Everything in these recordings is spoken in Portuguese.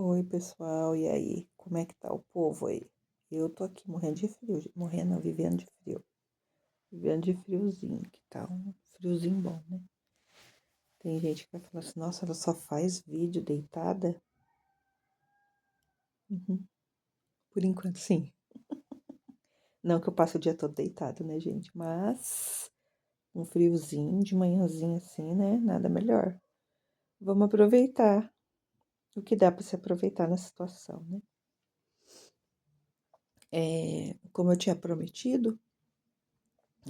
Oi, pessoal, e aí? Como é que tá o povo aí? Eu tô aqui morrendo de frio, morrendo, não, vivendo de frio. Vivendo de friozinho, que tá um friozinho bom, né? Tem gente que vai falar assim, nossa, ela só faz vídeo deitada? Uhum. Por enquanto, sim. Não que eu passe o dia todo deitado, né, gente? Mas um friozinho de manhãzinha assim, né? Nada melhor. Vamos aproveitar o que dá pra se aproveitar na situação, né? Como eu tinha prometido,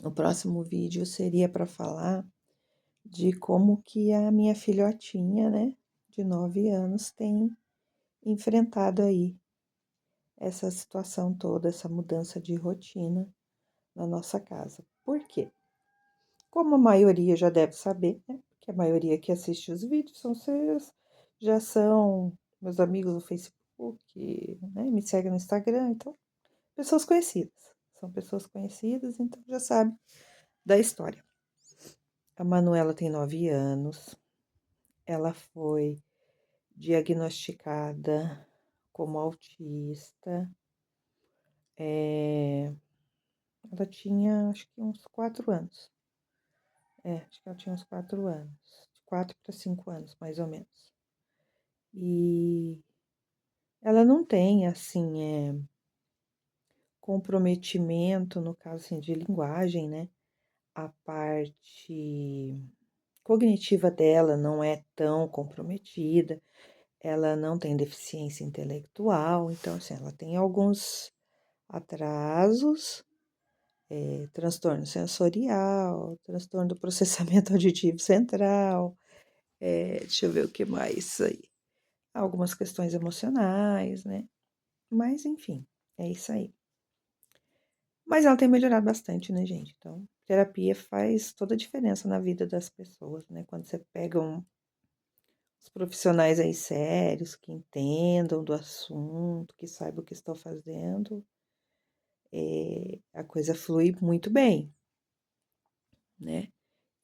o próximo vídeo seria para falar de como que a minha filhotinha, né, de 9 anos, tem enfrentado aí essa situação toda, essa mudança de rotina na nossa casa. Por quê? Como a maioria já deve saber, né, porque a maioria que assiste os vídeos são vocês, já são meus amigos no Facebook, né, me seguem no Instagram, então, pessoas conhecidas. São pessoas conhecidas, então já sabe da história. A Manuela tem 9 anos, ela foi diagnosticada como autista. Ela tinha, acho que uns 4 anos. Acho que ela tinha uns 4 anos. De 4 para 5 anos, mais ou menos. E ela não tem, assim, comprometimento, no caso, assim, de linguagem, né? A parte cognitiva dela não é tão comprometida. Ela não tem deficiência intelectual. Então, assim, ela tem alguns atrasos, transtorno sensorial, transtorno do processamento auditivo central, deixa eu ver o que mais aí. Algumas questões emocionais, né? Mas, enfim, é isso aí. Mas ela tem melhorado bastante, né, gente? Então, terapia faz toda a diferença na vida das pessoas, né? Quando você pega os profissionais aí sérios, que entendam do assunto, que saibam o que estão fazendo, a coisa flui muito bem, né?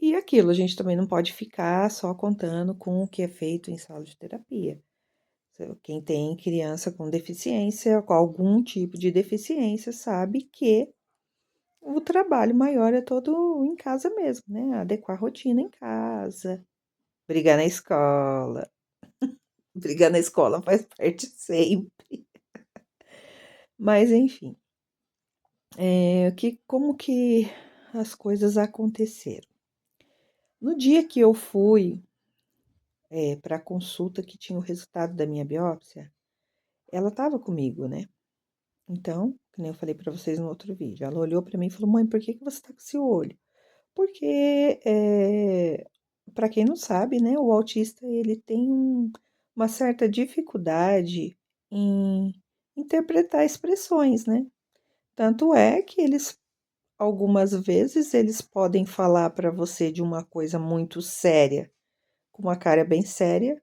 E aquilo, a gente também não pode ficar só contando com o que é feito em sala de terapia. Quem tem criança com deficiência, com algum tipo de deficiência, sabe que o trabalho maior é todo em casa mesmo, né? Adequar a rotina em casa, brigar na escola. Brigar na escola faz parte sempre. Mas, enfim, como que as coisas aconteceram? No dia que eu fui para a consulta que tinha o resultado da minha biópsia, ela estava comigo, né? Então, que nem eu falei para vocês no outro vídeo, ela olhou para mim e falou: Mãe, por que você tá com esse olho? Porque, para quem não sabe, né, o autista ele tem uma certa dificuldade em interpretar expressões, né? Tanto é que algumas vezes, eles podem falar para você de uma coisa muito séria, com uma cara bem séria,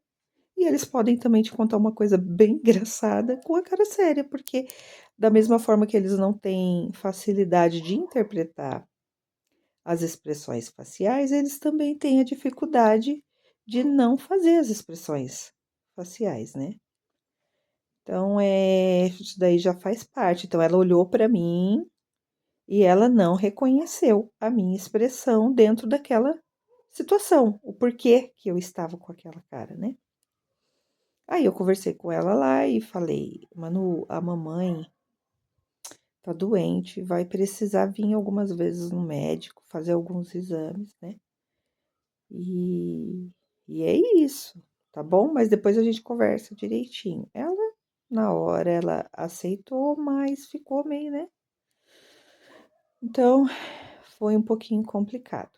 e eles podem também te contar uma coisa bem engraçada com a cara séria, porque da mesma forma que eles não têm facilidade de interpretar as expressões faciais, eles também têm a dificuldade de não fazer as expressões faciais, né? Então, isso daí já faz parte. Então, ela olhou para mim e ela não reconheceu a minha expressão dentro daquela situação, o porquê que eu estava com aquela cara, né? Aí eu conversei com ela lá e falei: Manu, a mamãe tá doente, vai precisar vir algumas vezes no médico, fazer alguns exames, né? E, e é isso, tá bom? Mas depois a gente conversa direitinho. Ela, na hora, ela aceitou, mas ficou meio, né? Então, foi um pouquinho complicado.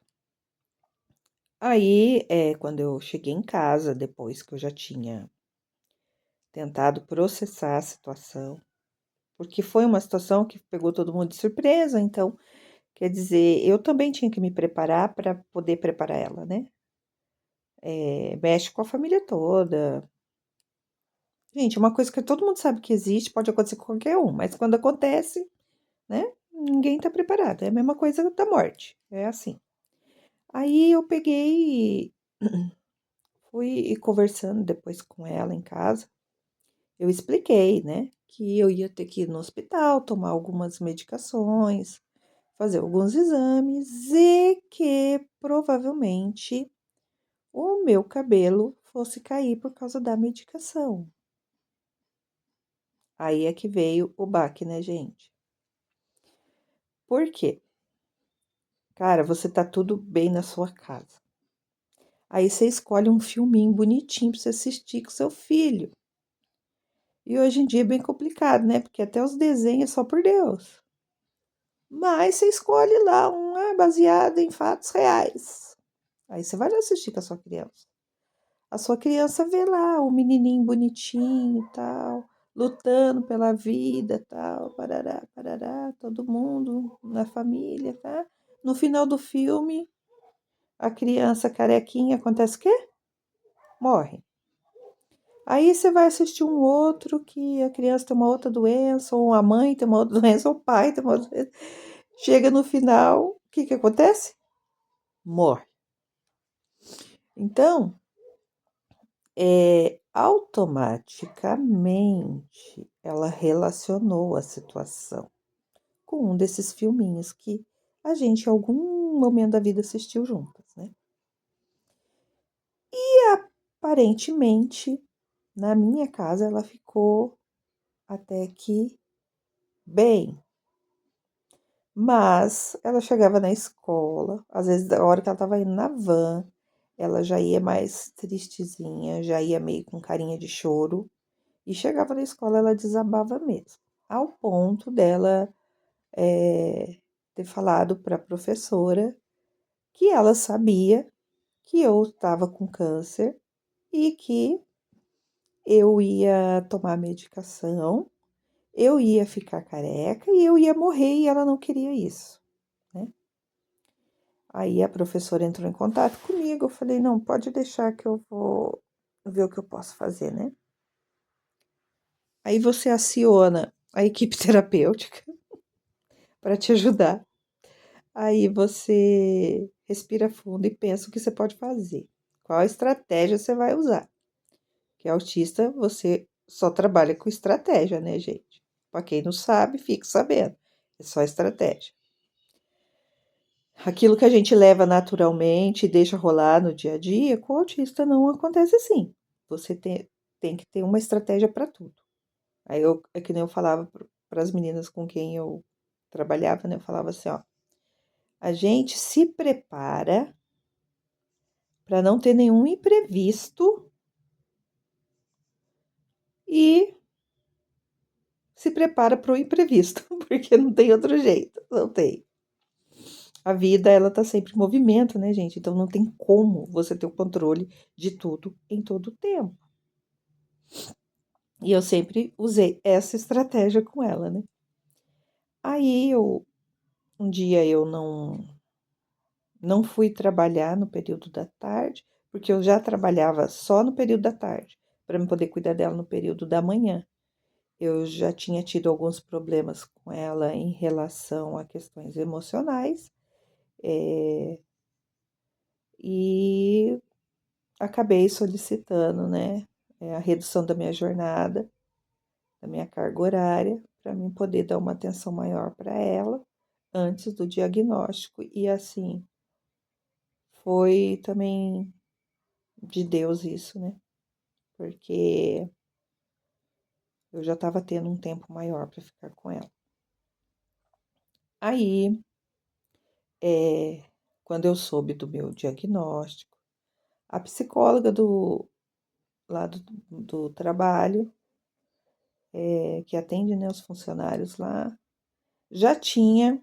Aí, quando eu cheguei em casa, depois que eu já tinha tentado processar a situação, porque foi uma situação que pegou todo mundo de surpresa, então, quer dizer, eu também tinha que me preparar para poder preparar ela, né? Mexe com a família toda. Gente, uma coisa que todo mundo sabe que existe, pode acontecer com qualquer um, mas quando acontece, né? Ninguém tá preparado. É a mesma coisa da morte. É assim. Aí eu peguei e fui conversando depois com ela em casa. Eu expliquei, né, que eu ia ter que ir no hospital, tomar algumas medicações, fazer alguns exames e que provavelmente o meu cabelo fosse cair por causa da medicação. Aí é que veio o baque, né, gente? Por quê? Cara, você tá tudo bem na sua casa. Aí você escolhe um filminho bonitinho pra você assistir com seu filho. E hoje em dia é bem complicado, né? Porque até os desenhos é só por Deus. Mas você escolhe lá baseado em fatos reais. Aí você vai lá assistir com a sua criança. A sua criança vê lá o menininho bonitinho e tal, lutando pela vida, tal, parará, parará, todo mundo na família, tá? No final do filme, a criança carequinha, acontece o quê? Morre. Aí você vai assistir um outro que a criança tem uma outra doença, ou a mãe tem uma outra doença, ou o pai tem uma outra doença. Chega no final, o que que acontece? Morre. Então, automaticamente ela relacionou a situação com um desses filminhos que a gente em algum momento da vida assistiu juntas, né? Aparentemente, na minha casa ela ficou até que bem, mas ela chegava na escola, às vezes da hora que ela estava indo na van, ela já ia mais tristezinha, já ia meio com carinha de choro. E chegava na escola, ela desabava mesmo, ao ponto dela ter falado para a professora que ela sabia que eu estava com câncer e que eu ia tomar medicação, eu ia ficar careca e eu ia morrer e ela não queria isso, né? Aí a professora entrou em contato comigo, eu falei, não, pode deixar que eu vou ver o que eu posso fazer, né? Aí você aciona a equipe terapêutica para te ajudar. Aí você respira fundo e pensa o que você pode fazer. Qual estratégia você vai usar? Que autista, você só trabalha com estratégia, né, gente? Para quem não sabe, fique sabendo. É só estratégia. Aquilo que a gente leva naturalmente e deixa rolar no dia a dia, com o autista não acontece assim. Você tem que ter uma estratégia para tudo. Aí é que nem eu falava para as meninas com quem eu trabalhava, né? Eu falava assim, ó, a gente se prepara para não ter nenhum imprevisto e se prepara para o imprevisto, porque não tem outro jeito, não tem. A vida, ela tá sempre em movimento, né, gente? Então não tem como você ter o controle de tudo em todo o tempo. E eu sempre usei essa estratégia com ela, né? Aí um dia eu não fui trabalhar no período da tarde, porque eu já trabalhava só no período da tarde, para me poder cuidar dela no período da manhã. Eu já tinha tido alguns problemas com ela em relação a questões emocionais, e acabei solicitando, né, a redução da minha jornada, da minha carga horária, para mim poder dar uma atenção maior para ela antes do diagnóstico. E assim, foi também de Deus isso, né? Porque eu já estava tendo um tempo maior para ficar com ela. Aí, quando eu soube do meu diagnóstico, a psicóloga lá do trabalho, que atende, né, os funcionários lá, já tinha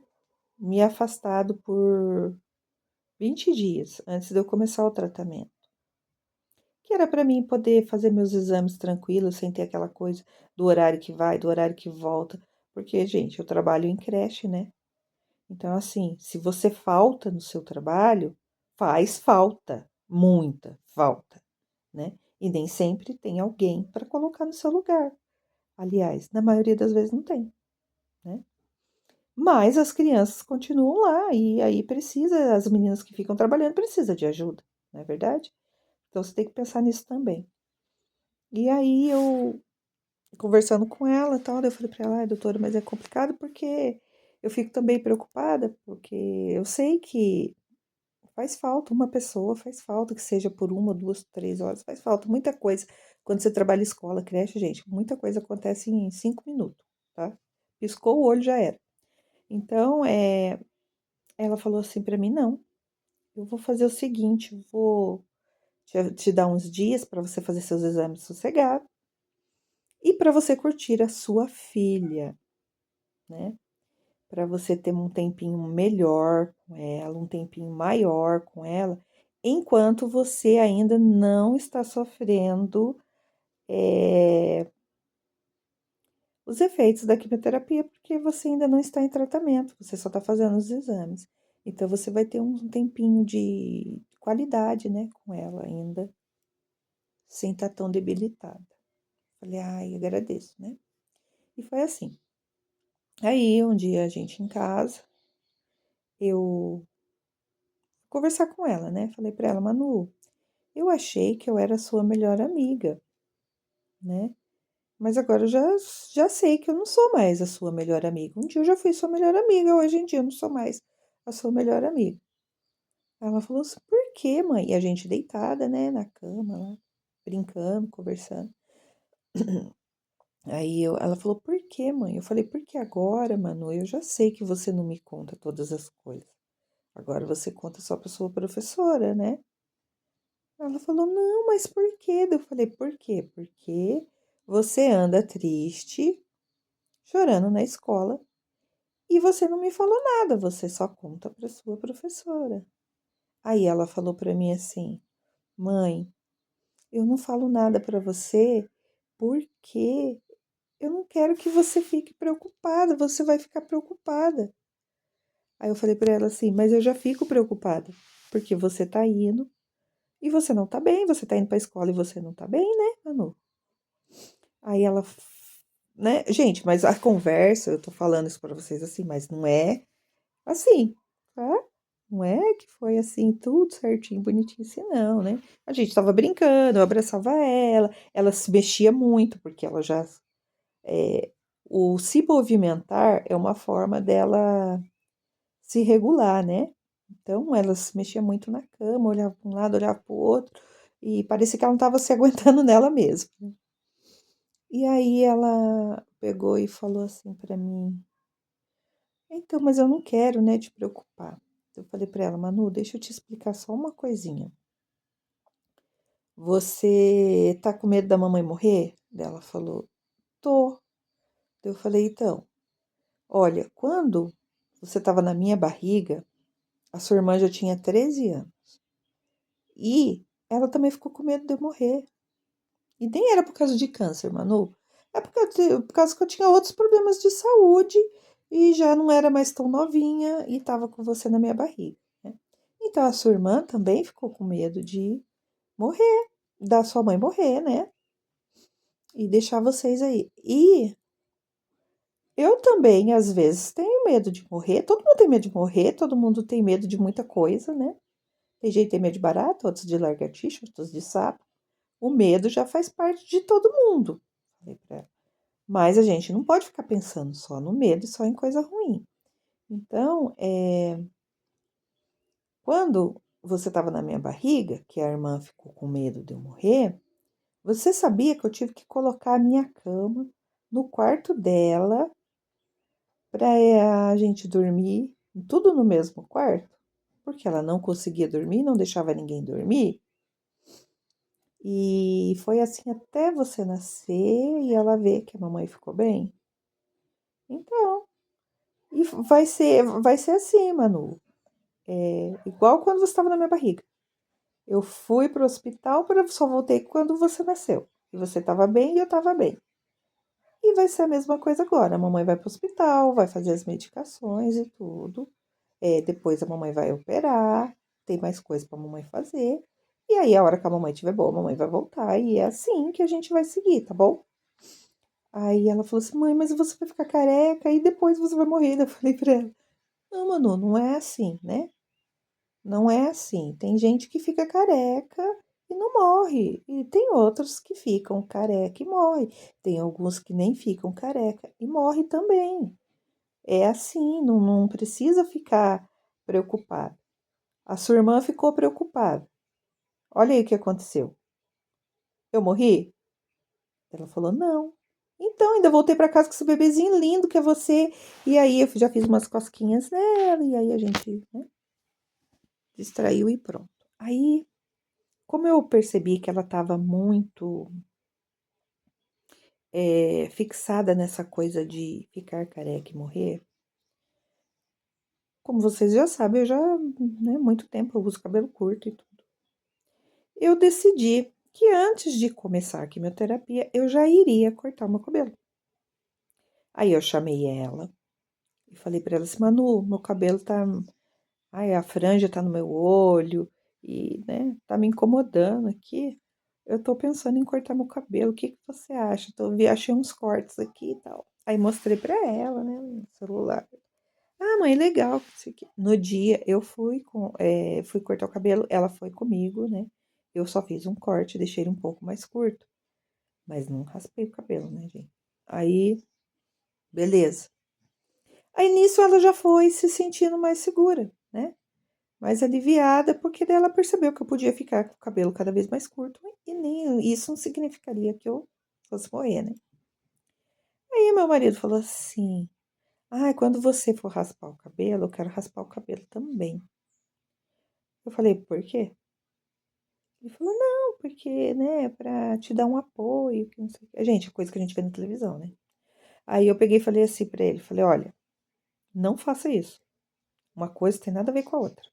me afastado por 20 dias antes de eu começar o tratamento. Que era para mim poder fazer meus exames tranquilos, sem ter aquela coisa do horário que vai, do horário que volta. Porque, gente, eu trabalho em creche, né? Então, assim, se você falta no seu trabalho, faz falta, muita falta, né? E nem sempre tem alguém para colocar no seu lugar. Aliás, na maioria das vezes não tem, né? Mas as crianças continuam lá e aí precisa, as meninas que ficam trabalhando precisam de ajuda, não é verdade? Então você tem que pensar nisso também. E aí conversando com ela e tal, daí eu falei pra ela: "Ai, doutora, mas é complicado porque eu fico também preocupada, porque eu sei que faz falta uma pessoa, faz falta que seja por 1, 2, 3 horas, faz falta muita coisa. Quando você trabalha em escola, creche, gente, muita coisa acontece em 5 minutos, tá? Piscou o olho, já era". Então, ela falou assim pra mim: "Não, eu vou fazer o seguinte, eu vou te dar uns dias para você fazer seus exames sossegado e para você curtir a sua filha, né? Para você ter um tempinho melhor com ela, um tempinho maior com ela, enquanto você ainda não está sofrendo, eh, os efeitos da quimioterapia, porque você ainda não está em tratamento, você só está fazendo os exames. Então você vai ter um tempinho de qualidade, né, com ela ainda, sem estar tão debilitada". Falei: "Ai, agradeço, né". E foi assim. Aí um dia a gente em casa, eu conversar com ela, né, falei pra ela: "Manu, eu achei que eu era sua melhor amiga, né, mas agora eu já sei que eu não sou mais a sua melhor amiga. Um dia eu já fui sua melhor amiga, hoje em dia eu não sou mais a sua melhor amiga". Ela falou assim: "Por quê, mãe?". E a gente deitada, né, na cama lá, brincando, conversando. Ela falou: "Por quê, mãe?". Eu falei: "Porque agora, Manu, eu já sei que você não me conta todas as coisas. Agora você conta só para sua professora, né". Ela falou: "Não, mas por quê?". Daí eu falei: "Por quê? Porque você anda triste, chorando na escola, e você não me falou nada, você só conta para sua professora". Aí ela falou para mim assim: "Mãe, eu não falo nada para você, porque eu não quero que você fique preocupada, você vai ficar preocupada". Aí eu falei para ela assim: "Mas eu já fico preocupada, porque você tá indo e você não tá bem, você tá indo pra escola e você não tá bem, né, Manu?". Aí ela f Né, gente, mas a conversa, eu tô falando isso pra vocês assim, mas não é assim, tá. Não é que foi assim tudo certinho, bonitinho assim não, né. A gente estava brincando, eu abraçava ela, ela se mexia muito, porque ela já, eh, o se movimentar é uma forma dela se regular, né. Então ela se mexia muito na cama, olhava para um lado, olhava para o outro, e parecia que ela não estava se aguentando nela mesma. E aí ela pegou e falou assim pra mim: "Então, mas eu não quero, né, te preocupar". Eu falei pra ela: "Manu, deixa eu te explicar só uma coisinha. Você tá com medo da mamãe morrer?". Daí ela falou: "Tô". Daí eu falei: "Então, olha, quando você estava na minha barriga, a sua irmã já tinha 13 anos, e ela também ficou com medo de eu morrer. E nem era por causa de câncer, Manu, é por causa que eu tinha outros problemas de saúde e já não era mais tão novinha e estava com você na minha barriga, né. Então a sua irmã também ficou com medo de morrer, da sua mãe morrer, né, e deixar vocês aí. E eu também, às vezes, tenho medo de morrer, todo mundo tem medo de morrer, todo mundo tem medo de muita coisa, né. Tem gente que tem medo de barata, outros de lagartixa, outros de sapo. O medo já faz parte de todo mundo", falei pra ela. "Mas a gente não pode ficar pensando só no medo e só em coisa ruim. Então, quando você estava na minha barriga, que a irmã ficou com medo de eu morrer, você sabia que eu tive que colocar a minha cama no quarto dela para a gente dormir tudo no mesmo quarto, porque ela não conseguia dormir, não deixava ninguém dormir, e foi assim até você nascer e ela ver que a mamãe ficou bem. Então, e vai ser assim, Manu, igual quando você estava na minha barriga. Eu fui para o hospital, só voltei quando você nasceu. E você estava bem e eu estava bem. E vai ser a mesma coisa agora. A mamãe vai para o hospital, vai fazer as medicações e tudo. Depois a mamãe vai operar, tem mais coisa para a mamãe fazer. E aí, a hora que a mamãe estiver boa, a mamãe vai voltar. E é assim que a gente vai seguir, tá bom? Aí ela falou assim: "Mãe, mas você vai ficar careca e depois você vai morrer". Eu falei pra ela: "Não, Manu, não é assim, né? Não é assim. Tem gente que fica careca e não morre. E tem outros que ficam careca e morre. Tem alguns que nem ficam careca e morre também. É assim, não precisa ficar preocupado. A sua irmã ficou preocupada. Olha aí o que aconteceu. Eu morri? Ela falou, não. Então, ainda voltei para casa com esse bebezinho lindo que é você. E aí eu já fiz umas cosquinhas nela, e aí a gente, né, distraiu e pronto. Aí, como eu percebi que ela estava muito fixada nessa coisa de ficar careca e morrer, como vocês já sabem, eu já, né, muito tempo eu uso cabelo curto e tudo. Eu decidi que antes de começar a quimioterapia, eu já iria cortar o meu cabelo. Aí eu chamei ela e falei para ela assim, Manu, meu cabelo tá. Ai, a franja tá no meu olho e, né, tá me incomodando aqui. Eu tô pensando em cortar meu cabelo. O que que você acha? Achei uns cortes aqui e tal. Aí mostrei pra ela, né, no celular. Ah, mãe, legal. Isso aqui. No dia eu fui cortar o cabelo, ela foi comigo, né? Eu só fiz um corte, deixei ele um pouco mais curto, mas não raspei o cabelo, né, gente? Aí, beleza. Aí nisso ela já foi se sentindo mais segura, né? Mais aliviada, porque daí ela percebeu que eu podia ficar com o cabelo cada vez mais curto, e nem isso não significaria que eu fosse morrer, né? Aí meu marido falou assim: ai, quando você for raspar o cabelo, eu quero raspar o cabelo também. Eu falei, por quê? Ele falou, não, porque, né, pra te dar um apoio, que não sei o quê. Gente, coisa que a gente vê na televisão, né? Aí eu peguei e falei assim pra ele, falei, olha, não faça isso. Uma coisa tem nada a ver com a outra.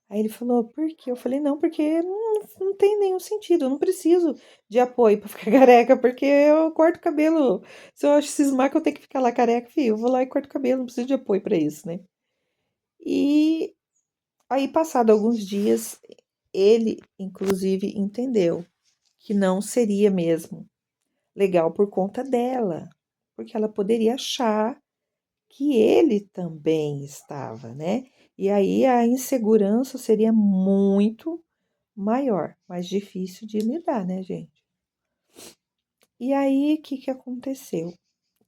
Aí ele falou, por quê? Eu falei, não, porque não tem nenhum sentido, eu não preciso de apoio pra ficar careca, porque eu corto o cabelo. Se eu acho cismar que eu tenho que ficar lá careca, filho, eu vou lá e corto o cabelo, não preciso de apoio pra isso, né? E aí, passado alguns dias, ele, inclusive, entendeu que não seria mesmo legal por conta dela, porque ela poderia achar que ele também estava, né? E aí a insegurança seria muito maior, mais difícil de lidar, né, gente? E aí, o que que aconteceu?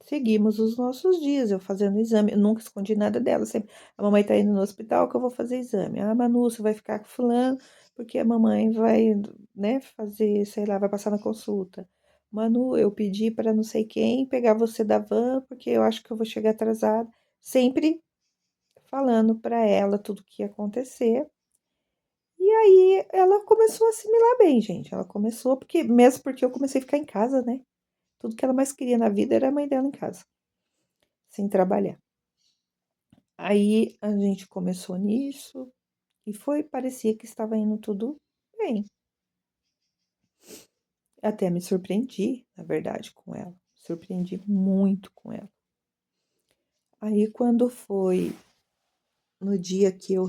Seguimos os nossos dias, eu fazendo exame, eu nunca escondi nada dela, sempre, a mamãe tá indo no hospital que eu vou fazer exame. Ah, Manu, você vai ficar com fulano, porque a mamãe vai, né, fazer, sei lá, vai passar na consulta. Manu, eu pedi para não sei quem pegar você da van, porque eu acho que eu vou chegar atrasada. Sempre falando para ela tudo o que ia acontecer. E aí ela começou a assimilar bem, gente. Ela começou, mesmo porque eu comecei a ficar em casa, né? Tudo que ela mais queria na vida era a mãe dela em casa, sem trabalhar. Aí a gente começou nisso e parecia que estava indo tudo bem. Até me surpreendi, na verdade, com ela. Surpreendi muito com ela. Aí quando foi no dia que eu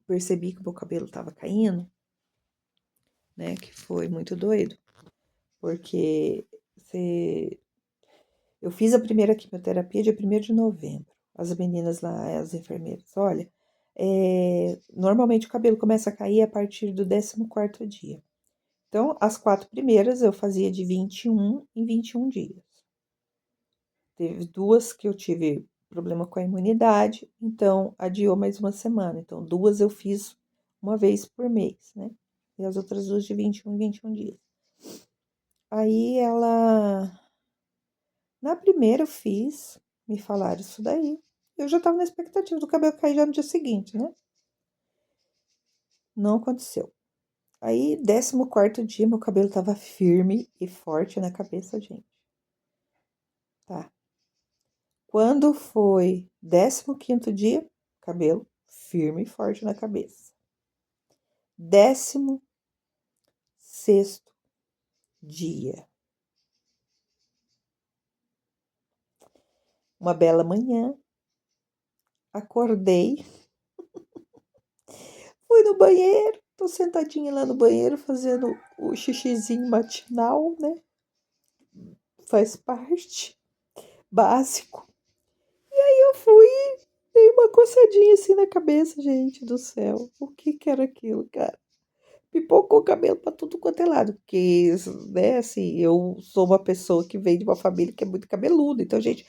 percebi que o meu cabelo estava caindo, né? Que foi muito doido, porque eu fiz a primeira quimioterapia dia 1º de novembro. As meninas lá, as enfermeiras, olha, normalmente o cabelo começa a cair a partir do 14º dia. Então, as 4 primeiras eu fazia de 21 em 21 dias. Teve 2 que eu tive problema com a imunidade, então adiou mais uma semana. Então, 2 eu fiz uma vez por mês, né? E as outras 2 de 21 em 21 dias. Aí na primeira eu fiz, me falaram isso daí. Eu já tava na expectativa do cabelo cair já no dia seguinte, né? Não aconteceu. Aí, 14º dia, meu cabelo tava firme e forte na cabeça, gente. Tá. Quando foi 15º dia, cabelo firme e forte na cabeça. 16º dia. Uma bela manhã, acordei, fui no banheiro, tô sentadinha lá no banheiro fazendo o xixizinho matinal, né? Faz parte, básico. E aí eu fui, dei uma coçadinha assim na cabeça, gente do céu. O que que era aquilo, cara? pipocou cabelo pra tudo quanto é lado, porque, né, assim, eu sou uma pessoa que vem de uma família que é muito cabeluda, então, gente,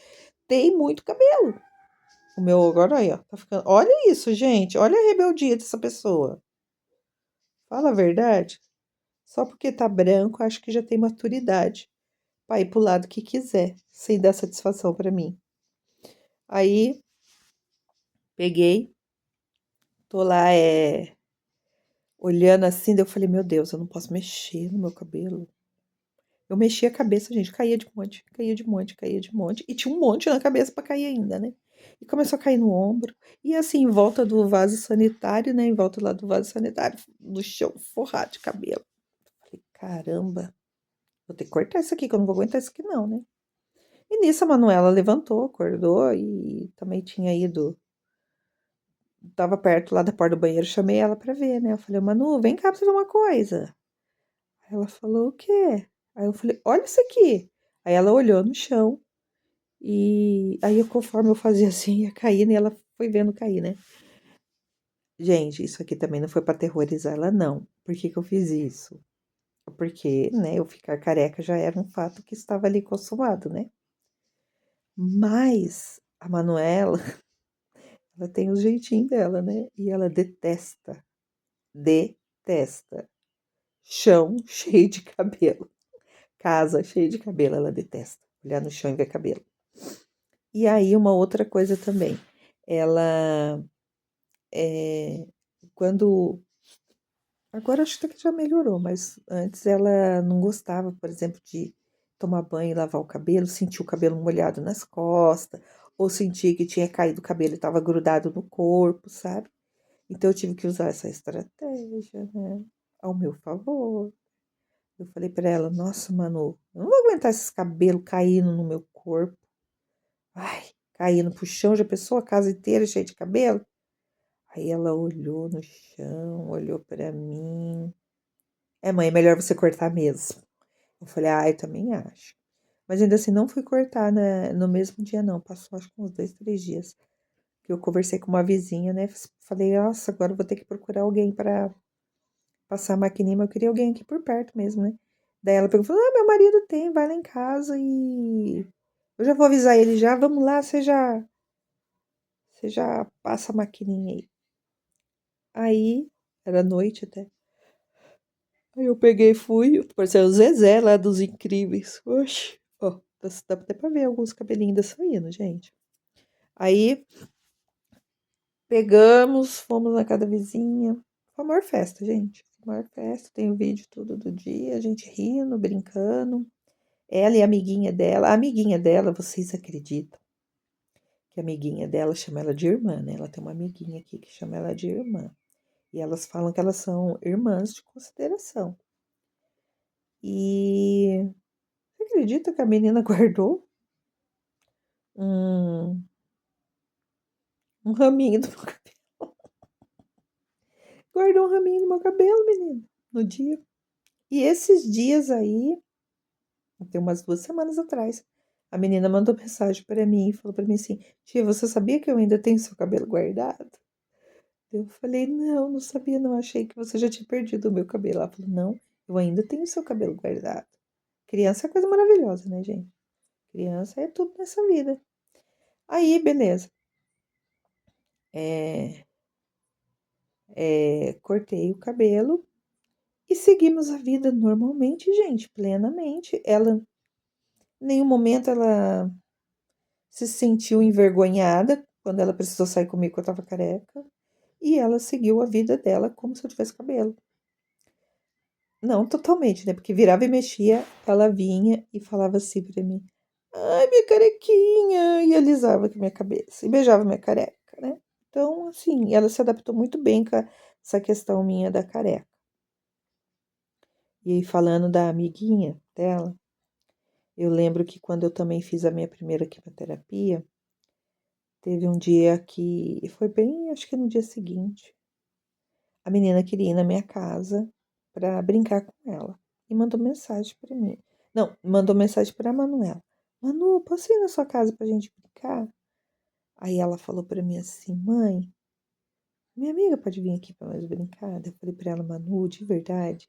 tem muito cabelo. O meu agora aí, ó, tá ficando. Olha isso, gente, olha a rebeldia dessa pessoa. Fala a verdade. Só porque tá branco, acho que já tem maturidade pra ir pro lado que quiser, sem dar satisfação pra mim. Aí, peguei, tô lá, olhando assim, daí eu falei, meu Deus, eu não posso mexer no meu cabelo. Eu mexia a cabeça, gente, caía de monte, caía de monte, caía de monte. E tinha um monte na cabeça pra cair ainda, né? E começou a cair no ombro. E assim, em volta do vaso sanitário, né? Em volta lá do vaso sanitário, no chão, forrado de cabelo. Falei, caramba, vou ter que cortar isso aqui, que eu não vou aguentar isso aqui não, né? E nisso a Manuela levantou, acordou e também tinha ido. Tava perto lá da porta do banheiro, chamei ela pra ver, né? Eu falei, Manu, vem cá pra você ver uma coisa. Aí ela falou, o quê? Aí eu falei, olha isso aqui. Aí ela olhou no chão e aí conforme eu fazia assim, ia caindo e ela foi vendo cair, né? Gente, isso aqui também não foi pra aterrorizar ela, não. Por que que eu fiz isso? Porque, né, eu ficar careca já era um fato que estava ali consumado, né? Mas a Manuela, ela tem o jeitinho dela, né? E ela detesta chão cheio de cabelo. Casa cheia de cabelo, ela detesta. Olhar no chão e ver cabelo. E aí, uma outra coisa também. Ela, quando. Agora acho que já melhorou, mas antes ela não gostava, por exemplo, de tomar banho e lavar o cabelo, sentir o cabelo molhado nas costas, ou sentir que tinha caído o cabelo e estava grudado no corpo, sabe? Então eu tive que usar essa estratégia, né? Ao meu favor. Eu falei pra ela, nossa, Manu, eu não vou aguentar esses cabelos caindo no meu corpo. Ai, caindo pro chão, já pensou a casa inteira cheia de cabelo? Aí ela olhou no chão, olhou pra mim. É, mãe, é melhor você cortar mesmo. Eu falei, ah, eu também acho. Mas ainda assim, não fui cortar, né, no mesmo dia, não. Passou acho que uns 2, 3 dias. Que eu conversei com uma vizinha, né? Falei, nossa, agora eu vou ter que procurar alguém pra passar a maquininha, mas eu queria alguém aqui por perto mesmo, né? Daí ela pegou e falou, ah, meu marido tem, vai lá em casa e eu já vou avisar ele já, vamos lá, você já passa a maquininha aí. Aí, era noite até. Aí eu peguei e fui, parecia o Zezé lá dos Incríveis. Oxi, ó, dá até pra ver alguns cabelinhos ainda saindo, gente. Aí, pegamos, fomos na casa da vizinha. Foi a maior festa, gente. A maior festa, tem o vídeo tudo do dia, a gente rindo, brincando. Ela e a amiguinha dela, vocês acreditam que a amiguinha dela chama ela de irmã, né? Ela tem uma amiguinha aqui que chama ela de irmã. E elas falam que elas são irmãs de consideração. E você acredita que a menina guardou um, um raminho do meu cabelo? Guardou um raminho do meu cabelo, menina, no dia. E esses dias aí, tem umas 2 semanas atrás, a menina mandou mensagem para mim e falou para mim assim: Tia, você sabia que eu ainda tenho seu cabelo guardado? Eu falei: Não, não sabia, não. Achei que você já tinha perdido o meu cabelo. Ela falou: Não, eu ainda tenho seu cabelo guardado. Criança é coisa maravilhosa, né, gente? Criança é tudo nessa vida. Aí, beleza. É, cortei o cabelo e seguimos a vida normalmente, gente, plenamente. Ela, em nenhum momento, ela se sentiu envergonhada quando ela precisou sair comigo que eu tava careca. E ela seguiu a vida dela como se eu tivesse cabelo. Não totalmente, né? Porque virava e mexia, ela vinha e falava assim pra mim: Ai, minha carequinha! E alisava com a minha cabeça e beijava minha careca, né? Então, assim, ela se adaptou muito bem com essa questão minha da careca. E aí, falando da amiguinha dela, eu lembro que quando eu também fiz a minha primeira quimioterapia, teve um dia que foi bem, acho que no dia seguinte, a menina queria ir na minha casa para brincar com ela e mandou mensagem para mim. Não, mandou mensagem para a Manuela. Manu, posso ir na sua casa pra gente brincar? Aí ela falou para mim assim, mãe, minha amiga pode vir aqui pra nós brincar? Daí eu falei pra ela, Manu, de verdade,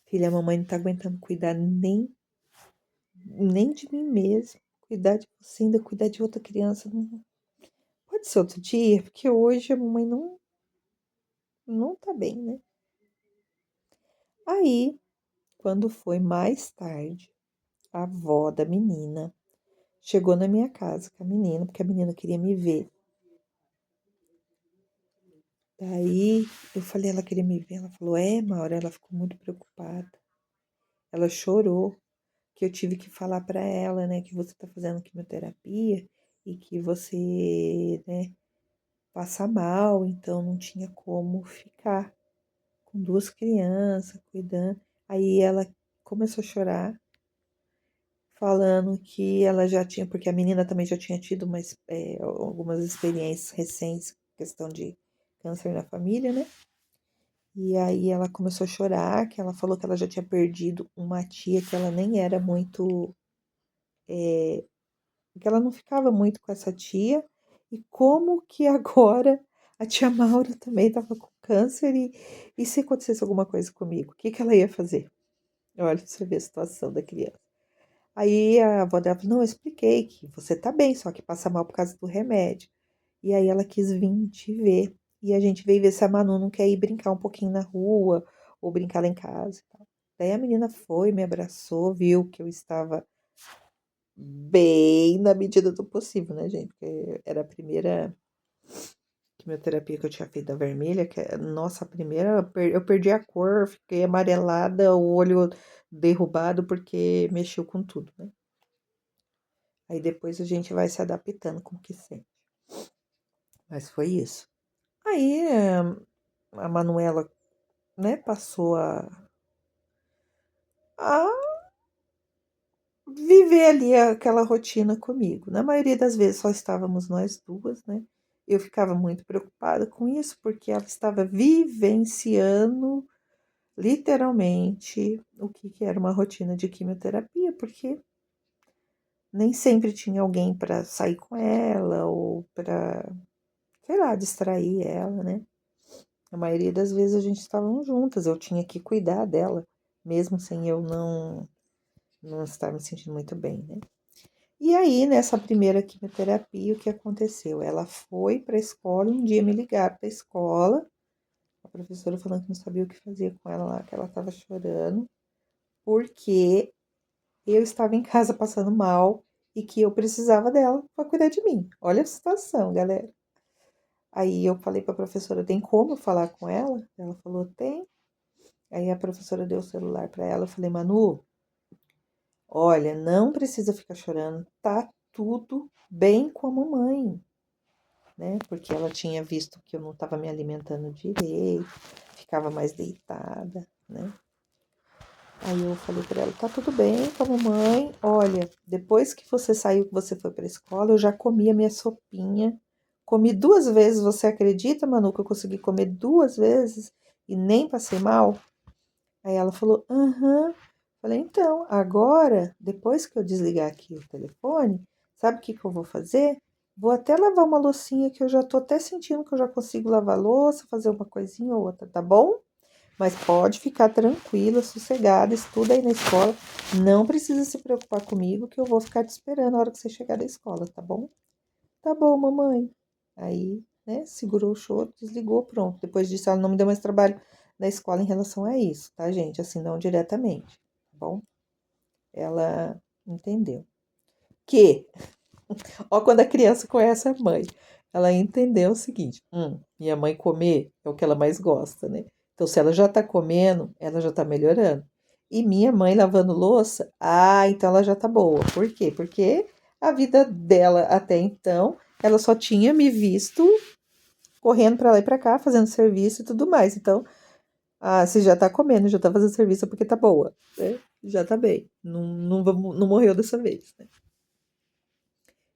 filha, a mamãe não tá aguentando cuidar nem de mim mesma. Cuidar de você, ainda cuidar de outra criança. Não... Pode ser outro dia, porque hoje a mamãe não tá bem, né? Aí, quando foi mais tarde, a avó da menina chegou na minha casa com a menina, porque a menina queria me ver. Daí eu falei, ela queria me ver. Ela falou, Maura, ela ficou muito preocupada. Ela chorou, que eu tive que falar para ela, né, que você tá fazendo quimioterapia e que você, né, passa mal, então não tinha como ficar com duas crianças cuidando. Aí ela começou a chorar, falando que ela já tinha, porque a menina também já tinha tido algumas experiências recentes, questão de câncer na família, né? E aí ela começou a chorar, que ela falou que ela já tinha perdido uma tia que ela nem era muito, que ela não ficava muito com essa tia, e como que agora a tia Maura também estava com câncer, e se acontecesse alguma coisa comigo, o que que ela ia fazer? Olha, pra você ver a situação da criança. Aí a avó dela falou, não, eu expliquei que você tá bem, só que passa mal por causa do remédio. E aí ela quis vir te ver. E a gente veio ver se a Manu não quer ir brincar um pouquinho na rua, ou brincar lá em casa e tal. Daí a menina foi, me abraçou, viu que eu estava bem na medida do possível, né, gente? Porque era a primeira quimioterapia que eu tinha feito da vermelha, nossa, a primeira, eu perdi a cor, fiquei amarelada, o olho derrubado, porque mexeu com tudo, né? Aí depois a gente vai se adaptando com o que sente. Mas foi isso. Aí a Manuela, né, passou a viver ali aquela rotina comigo. Na maioria das vezes só estávamos nós duas, né? Eu ficava muito preocupada com isso, porque ela estava vivenciando literalmente o que era uma rotina de quimioterapia, porque nem sempre tinha alguém para sair com ela ou para, sei lá, distrair ela, né? A maioria das vezes a gente estava juntas, eu tinha que cuidar dela, mesmo sem eu não estar me sentindo muito bem, né? E aí, nessa primeira quimioterapia, o que aconteceu? Ela foi para a escola, um dia me ligaram da escola, a professora falando que não sabia o que fazer com ela lá, que ela estava chorando, porque eu estava em casa passando mal e que eu precisava dela para cuidar de mim. Olha a situação, galera. Aí eu falei para a professora, tem como eu falar com ela? Ela falou, tem. Aí a professora deu o celular para ela, eu falei, Manu, olha, não precisa ficar chorando, tá tudo bem com a mamãe, né? Porque ela tinha visto que eu não estava me alimentando direito, ficava mais deitada, né? Aí eu falei para ela, tá tudo bem com a mamãe, olha, depois que você saiu, que você foi para a escola, eu já comi a minha sopinha, comi 2 vezes, você acredita, Manu, que eu consegui comer 2 vezes e nem passei mal? Aí ela falou, aham. Falei, então, agora, depois que eu desligar aqui o telefone, sabe o que que eu vou fazer? Vou até lavar uma loucinha que eu já tô até sentindo que eu já consigo lavar louça, fazer uma coisinha ou outra, tá bom? Mas pode ficar tranquila, sossegada, estuda aí na escola. Não precisa se preocupar comigo, que eu vou ficar te esperando a hora que você chegar da escola, tá bom? Tá bom, mamãe. Aí, né, segurou o choro, desligou, pronto. Depois disso, ela não me deu mais trabalho na escola em relação a isso, tá, gente? Assim, não diretamente, tá bom? Ela entendeu. Que, ó, quando a criança conhece a mãe, ela entendeu o seguinte: minha mãe comer é o que ela mais gosta, né? Então, se ela já tá comendo, ela já tá melhorando. E minha mãe lavando louça, então ela já tá boa. Por quê? Porque a vida dela até então, ela só tinha me visto correndo pra lá e pra cá, fazendo serviço e tudo mais. Então, se já tá comendo, já tá fazendo serviço é porque tá boa, né? Já tá bem. Não, não morreu dessa vez, né?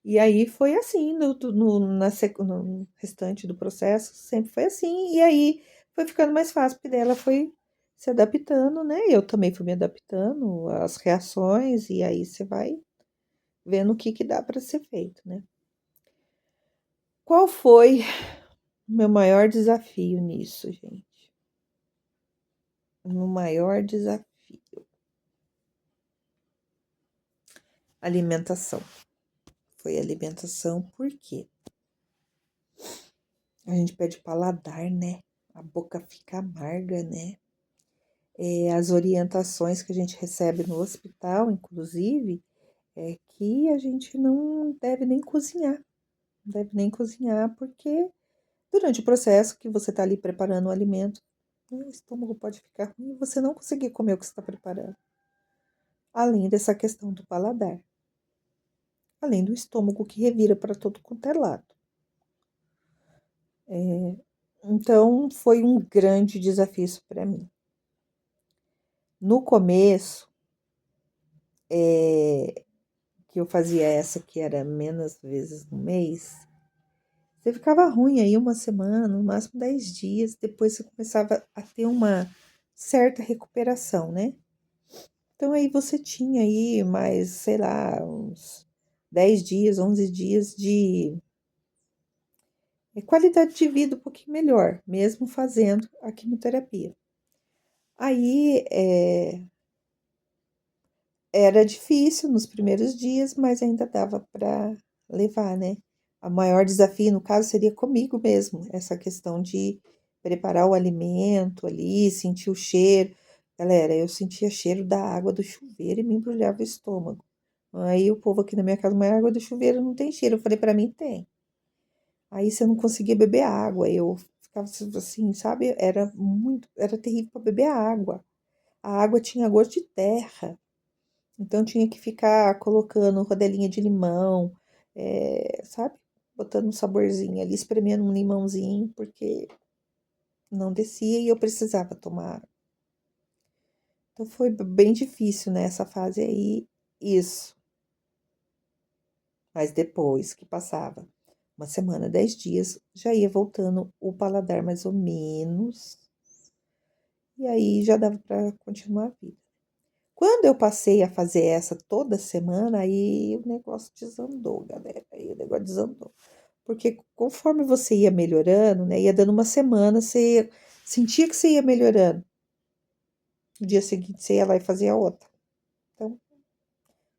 E aí foi assim, no restante do processo, sempre foi assim. E aí foi ficando mais fácil, porque daí ela foi se adaptando, né? Eu também fui me adaptando às reações, e aí você vai vendo o que que dá para ser feito, né? Qual foi o meu maior desafio nisso, gente? O meu maior desafio. Alimentação. Foi alimentação, por quê? A gente perde paladar, né? A boca fica amarga, né? As orientações que a gente recebe no hospital, inclusive, é que a gente não deve nem cozinhar. Não deve nem cozinhar, porque durante o processo que você está ali preparando o alimento, o estômago pode ficar ruim e você não conseguir comer o que você está preparando. Além dessa questão do paladar. Além do estômago que revira para todo quanto é lado. Então, foi um grande desafio isso para mim. No começo, que eu fazia essa que era menos vezes no mês, você ficava ruim aí uma semana, no máximo 10 dias, depois você começava a ter uma certa recuperação, né? Então aí você tinha aí mais, sei lá, uns 10 dias, 11 dias de qualidade de vida um pouquinho melhor, mesmo fazendo a quimioterapia. Aí era difícil nos primeiros dias, mas ainda dava para levar, né? O maior desafio, no caso, seria comigo mesmo, essa questão de preparar o alimento ali, sentir o cheiro. Galera, eu sentia cheiro da água do chuveiro e me embrulhava o estômago. Aí o povo aqui na minha casa, mas a água do chuveiro não tem cheiro. Eu falei, para mim tem. Aí você não conseguia beber água. Eu ficava assim, sabe? Era terrível para beber água. A água tinha gosto de terra. Então tinha que ficar colocando rodelinha de limão, sabe? Botando um saborzinho ali, espremendo um limãozinho, porque não descia e eu precisava tomar água. Então foi bem difícil nessa fase aí, isso. Mas depois que passava uma semana, 10 dias, já ia voltando o paladar mais ou menos. E aí já dava para continuar a vida. Quando eu passei a fazer essa toda semana, aí o negócio desandou, galera. Aí o negócio desandou. Porque conforme você ia melhorando, né? Ia dando uma semana, você sentia que você ia melhorando. No dia seguinte você ia lá e fazia outra. Então,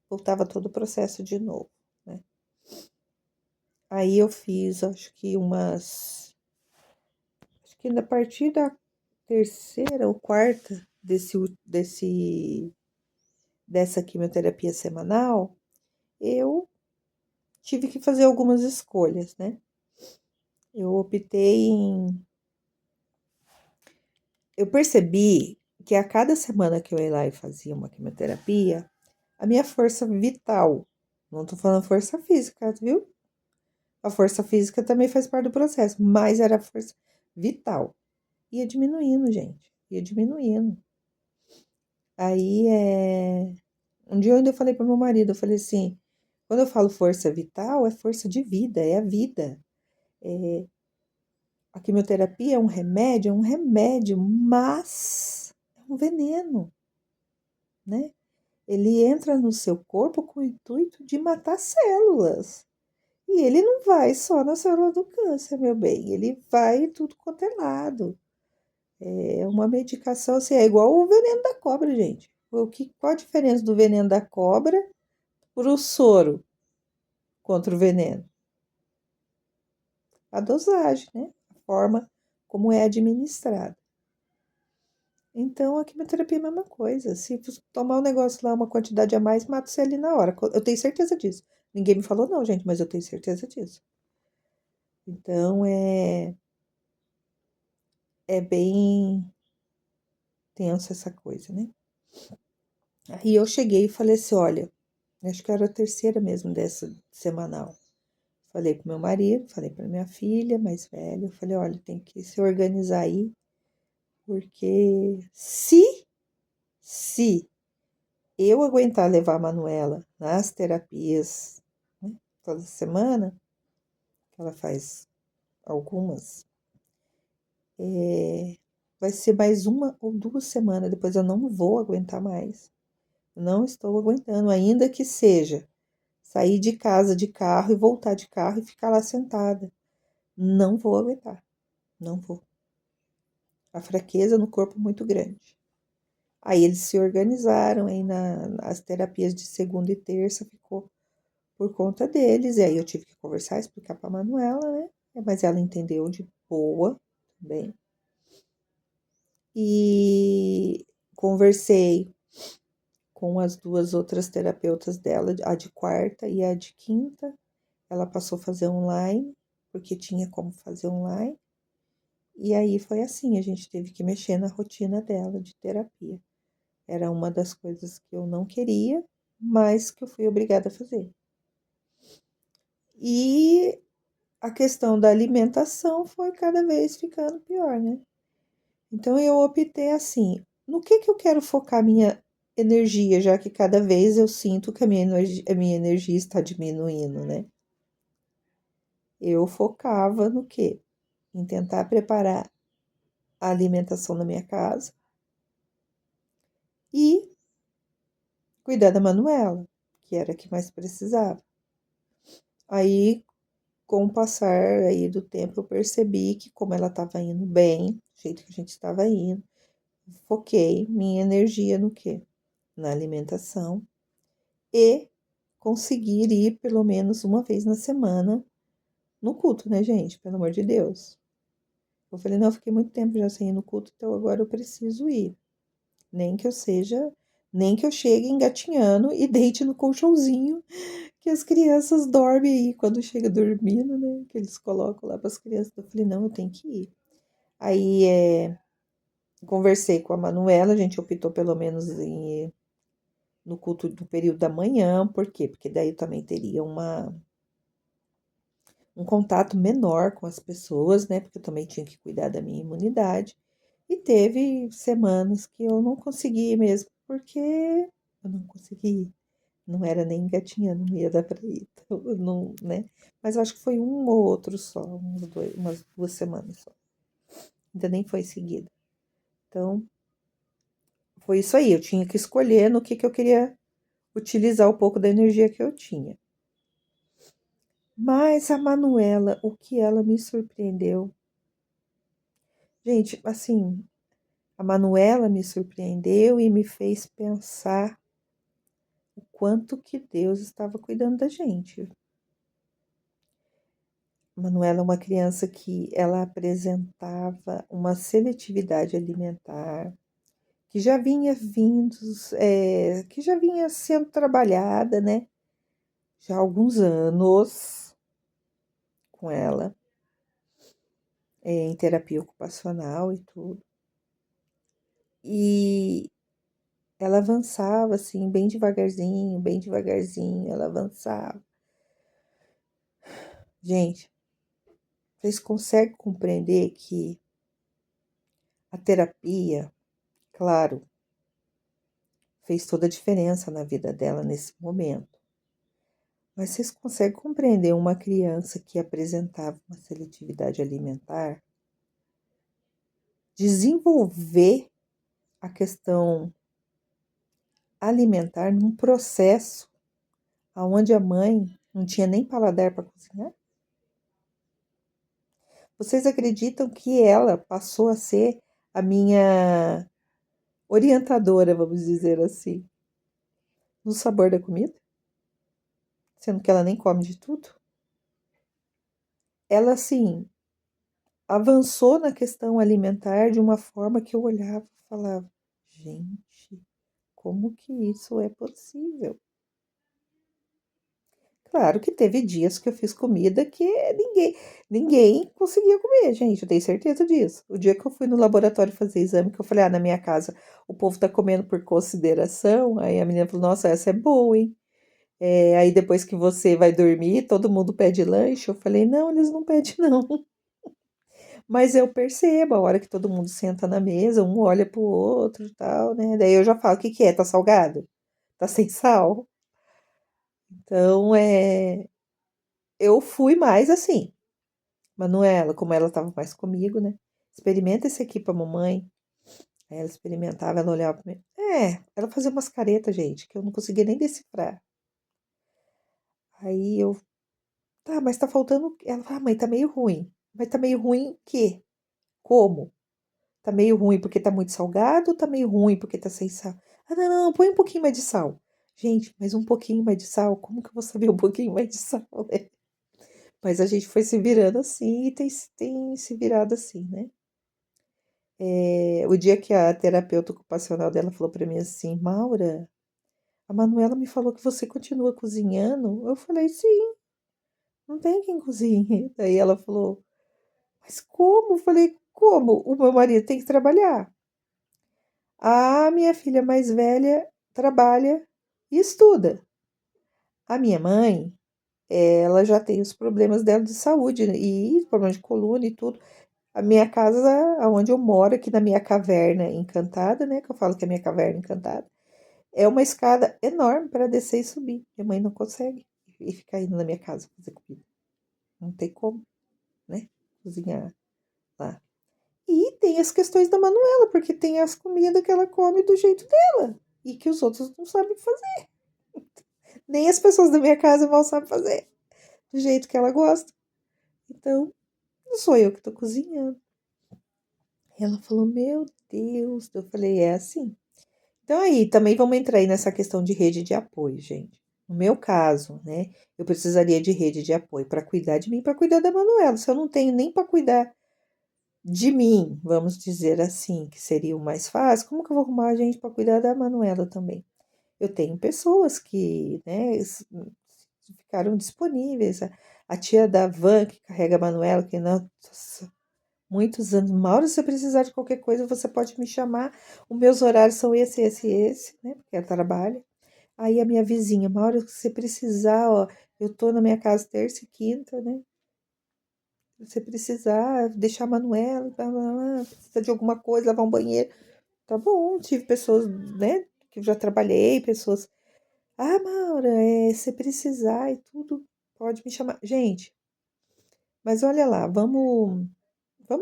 voltava todo o processo de novo, né? Aí eu fiz, acho que acho que a partir da terceira ou quarta dessa quimioterapia semanal, eu tive que fazer algumas escolhas, né? Eu optei em. Eu percebi que a cada semana que eu ia lá e fazia uma quimioterapia, a minha força vital, não tô falando força física, viu? A força física também faz parte do processo, mas era a força vital. Ia diminuindo, gente. Ia diminuindo. Aí um dia eu ainda falei para meu marido, eu falei assim, quando eu falo força vital, é força de vida, é a vida. A quimioterapia é um remédio, mas é um veneno, né? Ele entra no seu corpo com o intuito de matar células. E ele não vai só na célula do câncer, meu bem. Ele vai em tudo quanto é lado. É uma medicação, assim, é igual o veneno da cobra, gente. Qual a diferença do veneno da cobra para o soro contra o veneno? A dosagem, né? A forma como é administrada. Então, a quimioterapia é a mesma coisa. Se você tomar um negócio lá, uma quantidade a mais, mata você ali na hora. Eu tenho certeza disso. Ninguém me falou não, gente, mas eu tenho certeza disso. Então, é bem tenso essa coisa, né? Aí eu cheguei e falei assim, olha, acho que era a terceira mesmo dessa semanal. Falei pro meu marido, falei pra minha filha mais velha, eu falei, olha, tem que se organizar aí, porque se eu aguentar levar a Manuela nas terapias, né, toda semana, que ela faz algumas, vai ser mais uma ou 2 semanas, depois eu não vou aguentar mais. Não estou aguentando, ainda que seja sair de casa de carro e voltar de carro e ficar lá sentada. não vou aguentar, não vou. A fraqueza no corpo muito grande. Aí eles se organizaram, aí as terapias de segunda e terça ficou por conta deles, e aí eu tive que conversar, explicar para a Manuela, né? Mas ela entendeu de boa também. E conversei com as duas outras terapeutas dela, a de quarta e a de quinta. Ela passou a fazer online, porque tinha como fazer online. E aí foi assim, a gente teve que mexer na rotina dela de terapia. Era uma das coisas que eu não queria, mas que eu fui obrigada a fazer. E a questão da alimentação foi cada vez ficando pior, né? Então eu optei assim, no que eu quero focar minha energia, já que cada vez eu sinto que a minha energia está diminuindo, né? Eu focava no quê? Em tentar preparar a alimentação da minha casa e cuidar da Manuela, que era a que mais precisava. Aí, com o passar aí do tempo, eu percebi que como ela estava indo bem, do jeito que a gente estava indo, foquei minha energia no quê? Na alimentação e conseguir ir pelo menos uma vez na semana no culto, né, gente? Pelo amor de Deus. Eu falei, não, eu fiquei muito tempo já sem ir no culto, então agora eu preciso ir. Nem que eu seja, nem que eu chegue engatinhando e deite no colchãozinho que as crianças dormem aí quando chega dormindo, né? Que eles colocam lá para as crianças. Eu falei, não, eu tenho que ir. Aí conversei com a Manuela, a gente optou pelo menos em ir no culto do período da manhã, por quê? Porque daí eu também teria um contato menor com as pessoas, né? Porque eu também tinha que cuidar da minha imunidade. E teve semanas que eu não consegui mesmo, porque eu não consegui. Não era nem engatinhando, não ia dar para ir. Então, eu não, né? Mas eu acho que foi um ou outro só, umas 2 semanas só. Ainda nem foi seguida. Então, foi isso aí. Eu tinha que escolher no que eu queria utilizar um pouco da energia que eu tinha. Mas a Manuela, o que ela me surpreendeu. Gente, assim, a Manuela me surpreendeu e me fez pensar o quanto que Deus estava cuidando da gente. A Manuela é uma criança que ela apresentava uma seletividade alimentar que já vinha vindo, que já vinha sendo trabalhada, né? Já há alguns anos com ela, em terapia ocupacional e tudo. E ela avançava assim, bem devagarzinho, ela avançava. Gente, vocês conseguem compreender que a terapia, claro, fez toda a diferença na vida dela nesse momento. Mas vocês conseguem compreender uma criança que apresentava uma seletividade alimentar desenvolver a questão alimentar num processo onde a mãe não tinha nem paladar para cozinhar? Vocês acreditam que ela passou a ser a minha orientadora, vamos dizer assim, no sabor da comida? Sendo que ela nem come de tudo? Ela, assim, avançou na questão alimentar de uma forma que eu olhava e falava: gente, como que isso é possível? Claro que teve dias que eu fiz comida que ninguém conseguia comer, gente, eu tenho certeza disso. O dia que eu fui no laboratório fazer exame, que eu falei: "Ah, na minha casa o povo tá comendo por consideração", aí a menina falou: "Nossa, essa é boa, hein". Aí depois que você vai dormir, todo mundo pede lanche, eu falei: "Não, eles não pedem não". Mas eu percebo a hora que todo mundo senta na mesa, um olha para o outro e tal, né, daí eu já falo: "Que é? Tá salgado? Tá sem sal?". Então, eu fui mais assim: "Manuela", como ela estava mais comigo, né, "experimenta esse aqui pra mamãe". Aí ela experimentava, ela olhava pra mim ela fazia umas caretas, gente, que eu não conseguia nem decifrar. Aí eu: "Tá, mas tá faltando", ela fala: "Ah, mãe, tá meio ruim". Mas tá meio ruim o quê? Como? Tá meio ruim porque tá muito salgado ou tá meio ruim porque tá sem sal? Ah, não, não, põe um pouquinho mais de sal. Gente, mas um pouquinho mais de sal? Como que eu vou saber um pouquinho mais de sal, né? Mas a gente foi se virando assim e tem se virado assim, né? O dia que a terapeuta ocupacional dela falou pra mim assim, Maura, a Manuela me falou que você continua cozinhando. Eu falei, sim, não tem quem cozinhe. Daí ela falou, mas como? Eu falei, como? O meu marido tem que trabalhar. A minha filha mais velha trabalha e estuda. A minha mãe, ela já tem os problemas dela de saúde, né, e problema de coluna e tudo. A minha casa, onde eu moro, aqui na minha caverna encantada, né? Que eu falo que é a minha caverna encantada, é uma escada enorme para descer e subir. Minha mãe não consegue e ficar indo na minha casa fazer comida. Não tem como, né? Cozinhar lá. E tem as questões da Manuela, porque tem as comidas que ela come do jeito dela e que os outros não sabem fazer. Nem as pessoas da minha casa mal sabem fazer do jeito que ela gosta. Então, não sou eu que tô cozinhando. Ela falou: Meu Deus. Eu falei: É assim. Então, aí, também vamos entrar aí nessa questão de rede de apoio, gente. No meu caso, né, eu precisaria de rede de apoio para cuidar de mim, para cuidar da Manuela. Se eu não tenho nem para cuidar de mim, vamos dizer assim, que seria o mais fácil, como que eu vou arrumar gente para cuidar da Manuela também? Eu tenho pessoas que, né, ficaram disponíveis. A tia da van que carrega a Manuela, que nossa, muitos anos. Mauro, se você precisar de qualquer coisa, você pode me chamar. Os meus horários são esse, né? Porque ela trabalha. Aí a minha vizinha, Mauro, se você precisar, ó, eu tô na minha casa terça e quinta, né? Se você precisar, deixar a Manuela, precisa de alguma coisa, lavar um banheiro. Tá bom, tive pessoas, né, que eu já trabalhei, pessoas. Ah, Maura, se precisar e tudo, pode me chamar. Gente, mas olha lá, vamos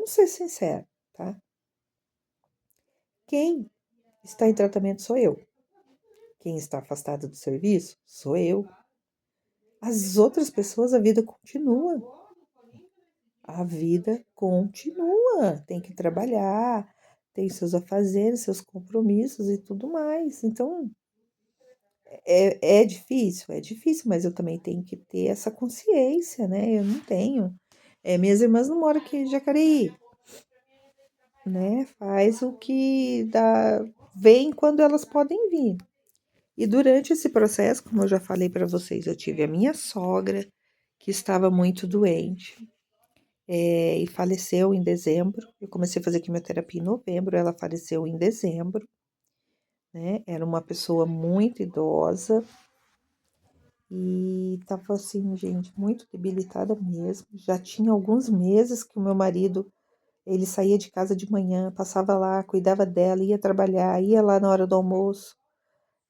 ser sinceros, tá? Quem está em tratamento sou eu. Quem está afastado do serviço sou eu. As outras pessoas, a vida continua. A vida continua. Tem que trabalhar, tem seus afazeres, seus compromissos e tudo mais. Então, é difícil, mas eu também tenho que ter essa consciência, né? Eu não tenho. Minhas irmãs não moram aqui em Jacareí, né? Faz o que dá, vem quando elas podem vir. E durante esse processo, como eu já falei para vocês, eu tive a minha sogra, que estava muito doente, e faleceu em dezembro. Eu comecei a fazer quimioterapia em novembro, ela faleceu em dezembro, né? Era uma pessoa muito idosa e estava assim, gente, muito debilitada mesmo. Já tinha alguns meses que o meu marido, ele saía de casa de manhã, passava lá, cuidava dela, ia trabalhar, ia lá na hora do almoço,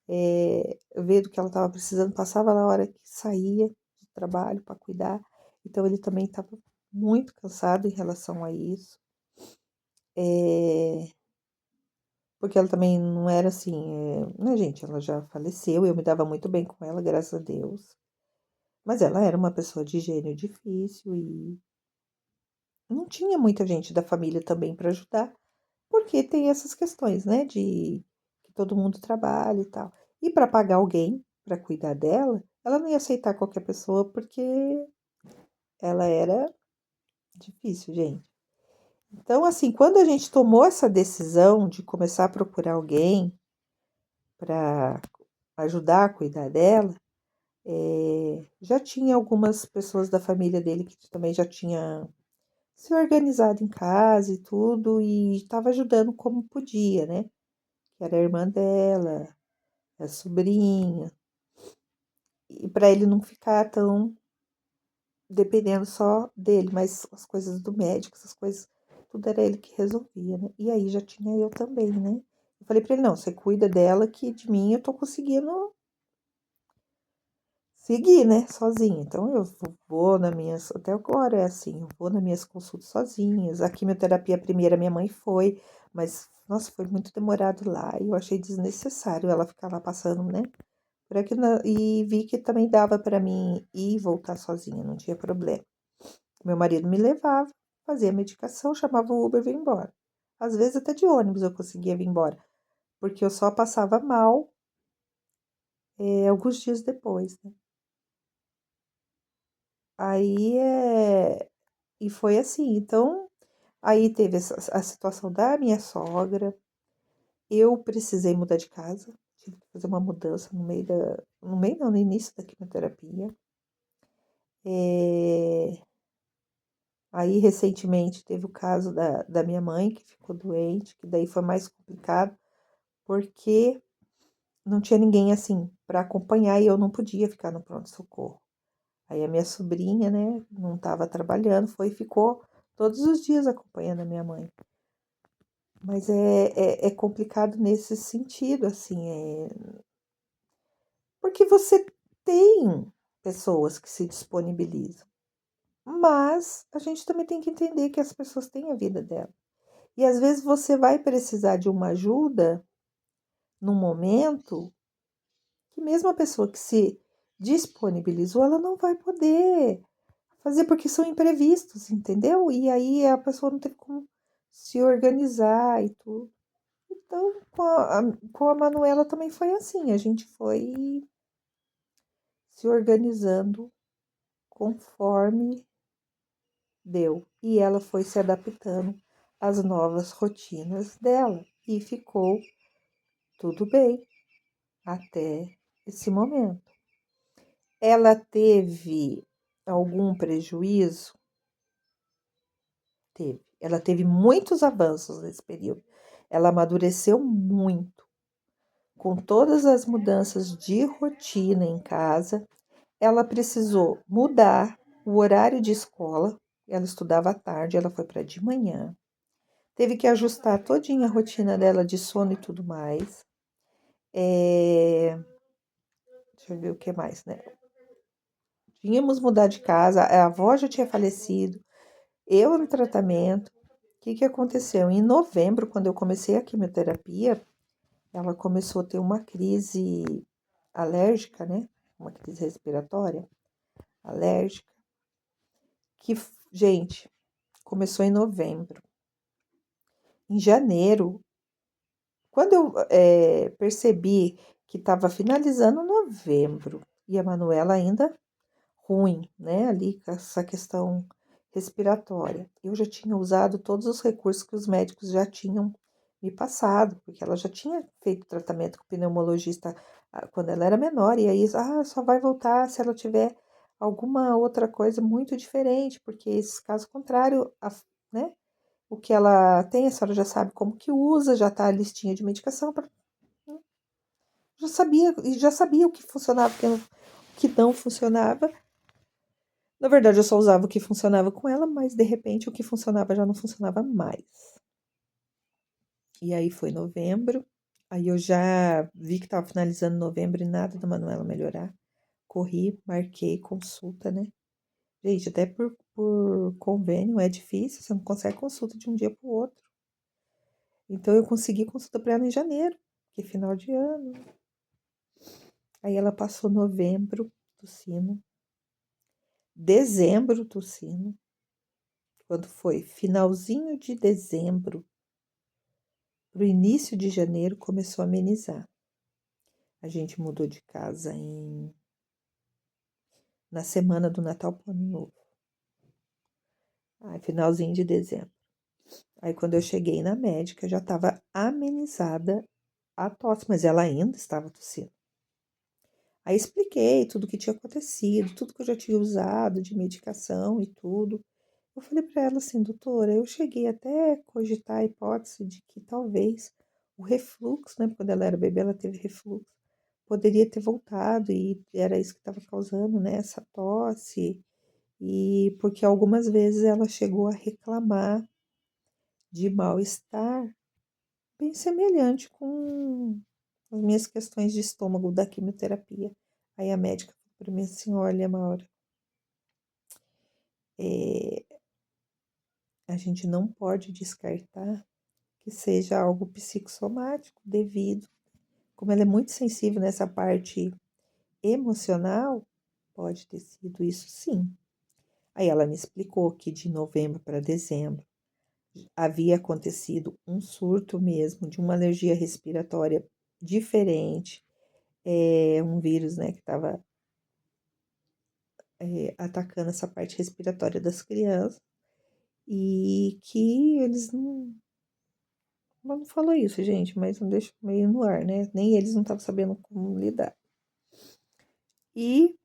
ver do que ela estava precisando, passava na hora que saía do trabalho para cuidar. Então ele também estava muito cansado em relação a isso. Porque ela também não era assim, né, gente? Ela já faleceu, eu me dava muito bem com ela, graças a Deus. Mas ela era uma pessoa de gênio difícil e não tinha muita gente da família também para ajudar, porque tem essas questões, né, de que todo mundo trabalha e tal. E para pagar alguém para cuidar dela, ela não ia aceitar qualquer pessoa porque ela era difícil, gente. Então, assim, quando a gente tomou essa decisão de começar a procurar alguém para ajudar a cuidar dela, já tinha algumas pessoas da família dele que também já tinha se organizado em casa e tudo, e estava ajudando como podia, né? Que era a irmã dela, a sobrinha, e para ele não ficar tão dependendo só dele, mas as coisas do médico, essas coisas, tudo era ele que resolvia, né? E aí já tinha eu também, né? Eu falei para ele, não, você cuida dela que de mim eu tô conseguindo seguir, né, sozinha. Então eu vou nas minhas, até agora é assim, eu vou nas minhas consultas sozinhas. A quimioterapia primeira minha mãe foi, mas nossa, foi muito demorado lá e eu achei desnecessário ela ficar lá passando, né? Por aqui e vi que também dava para mim ir e voltar sozinha, não tinha problema. Meu marido me levava, fazia a medicação, chamava o Uber e vinha embora. Às vezes até de ônibus eu conseguia vir embora, porque eu só passava mal alguns dias depois, né? Aí e foi assim. Então, aí teve a situação da minha sogra. Eu precisei mudar de casa, tive que fazer uma mudança no meio não, no início da quimioterapia. Aí, recentemente, teve o caso da minha mãe, que ficou doente, que daí foi mais complicado, porque não tinha ninguém, assim, para acompanhar e eu não podia ficar no pronto-socorro. Aí a minha sobrinha, né, não estava trabalhando, foi e ficou todos os dias acompanhando a minha mãe. Mas é complicado nesse sentido, assim, porque você tem pessoas que se disponibilizam, mas a gente também tem que entender que as pessoas têm a vida dela. E às vezes você vai precisar de uma ajuda num momento que mesmo a pessoa que se disponibilizou, ela não vai poder fazer porque são imprevistos, entendeu? E aí a pessoa não teve como se organizar e tudo. Então, com a Manuela também foi assim, a gente foi se organizando conforme deu. E ela foi se adaptando às novas rotinas dela. E ficou tudo bem até esse momento. Ela teve algum prejuízo? Teve. Ela teve muitos avanços nesse período. Ela amadureceu muito. Com todas as mudanças de rotina em casa, ela precisou mudar o horário de escola. Ela estudava à tarde, ela foi para de manhã. Teve que ajustar todinha a rotina dela de sono e tudo mais. Deixa eu ver o que mais, né? Tínhamos mudar de casa, a avó já tinha falecido, eu no tratamento. O que aconteceu? Em novembro, quando eu comecei a quimioterapia, ela começou a ter uma crise alérgica, né? Uma crise respiratória alérgica, que, gente, começou em novembro. Em janeiro, quando eu percebi que estava finalizando novembro e a Manuela ainda ruim, né? Ali com essa questão respiratória. Eu já tinha usado todos os recursos que os médicos já tinham me passado, porque ela já tinha feito tratamento com o pneumologista quando ela era menor, e aí, só vai voltar se ela tiver alguma outra coisa muito diferente, porque esse caso contrário, né? O que ela tem, a senhora já sabe como que usa, já tá a listinha de medicação, já sabia o que funcionava, o que não funcionava. Na verdade, eu só usava o que funcionava com ela, mas de repente o que funcionava já não funcionava mais. E aí foi novembro, aí eu já vi que estava finalizando novembro e nada da Manuela melhorar. Corri, marquei consulta, né? Gente, até por convênio é difícil, você não consegue consulta de um dia para o outro. Então eu consegui consulta para ela em janeiro, que é final de ano. Aí ela passou novembro tossindo, dezembro tossindo. Quando foi finalzinho de dezembro para o início de janeiro, começou a amenizar. A gente mudou de casa na semana do Natal para o Ano Novo. Finalzinho de dezembro. Aí quando eu cheguei na médica, já estava amenizada a tosse, mas ela ainda estava tossindo. Aí expliquei tudo o que tinha acontecido, tudo que eu já tinha usado de medicação e tudo. Eu falei para ela assim, doutora, eu cheguei até a cogitar a hipótese de que talvez o refluxo, né? Quando ela era bebê, ela teve refluxo, poderia ter voltado e era isso que estava causando, né? Essa tosse. E porque algumas vezes ela chegou a reclamar de mal-estar, bem semelhante com as minhas questões de estômago da quimioterapia. Aí a médica falou para mim assim: olha, Maura, a gente não pode descartar que seja algo psicossomático, devido, como ela é muito sensível nessa parte emocional, pode ter sido isso sim. Aí ela me explicou que de novembro para dezembro havia acontecido um surto mesmo de uma alergia respiratória diferente, um vírus, né, que estava atacando essa parte respiratória das crianças, e que eles não. Ela não falou isso, gente, mas não deixa meio no ar, né? Nem eles não estavam sabendo como lidar. E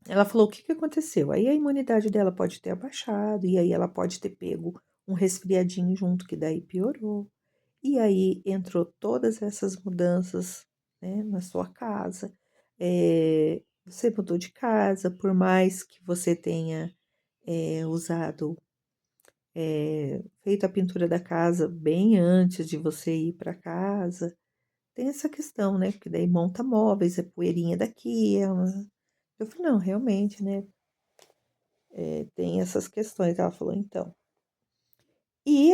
ela falou o que que aconteceu. Aí a imunidade dela pode ter abaixado, e aí ela pode ter pego um resfriadinho junto, que daí piorou. E aí entrou todas essas mudanças, né, na sua casa. Você mudou de casa, por mais que você tenha usado, feito a pintura da casa bem antes de você ir para casa. Tem essa questão, né? Porque daí monta móveis, é poeirinha daqui, é uma. Eu falei, não, realmente, né? Tem essas questões. Ela falou, então. E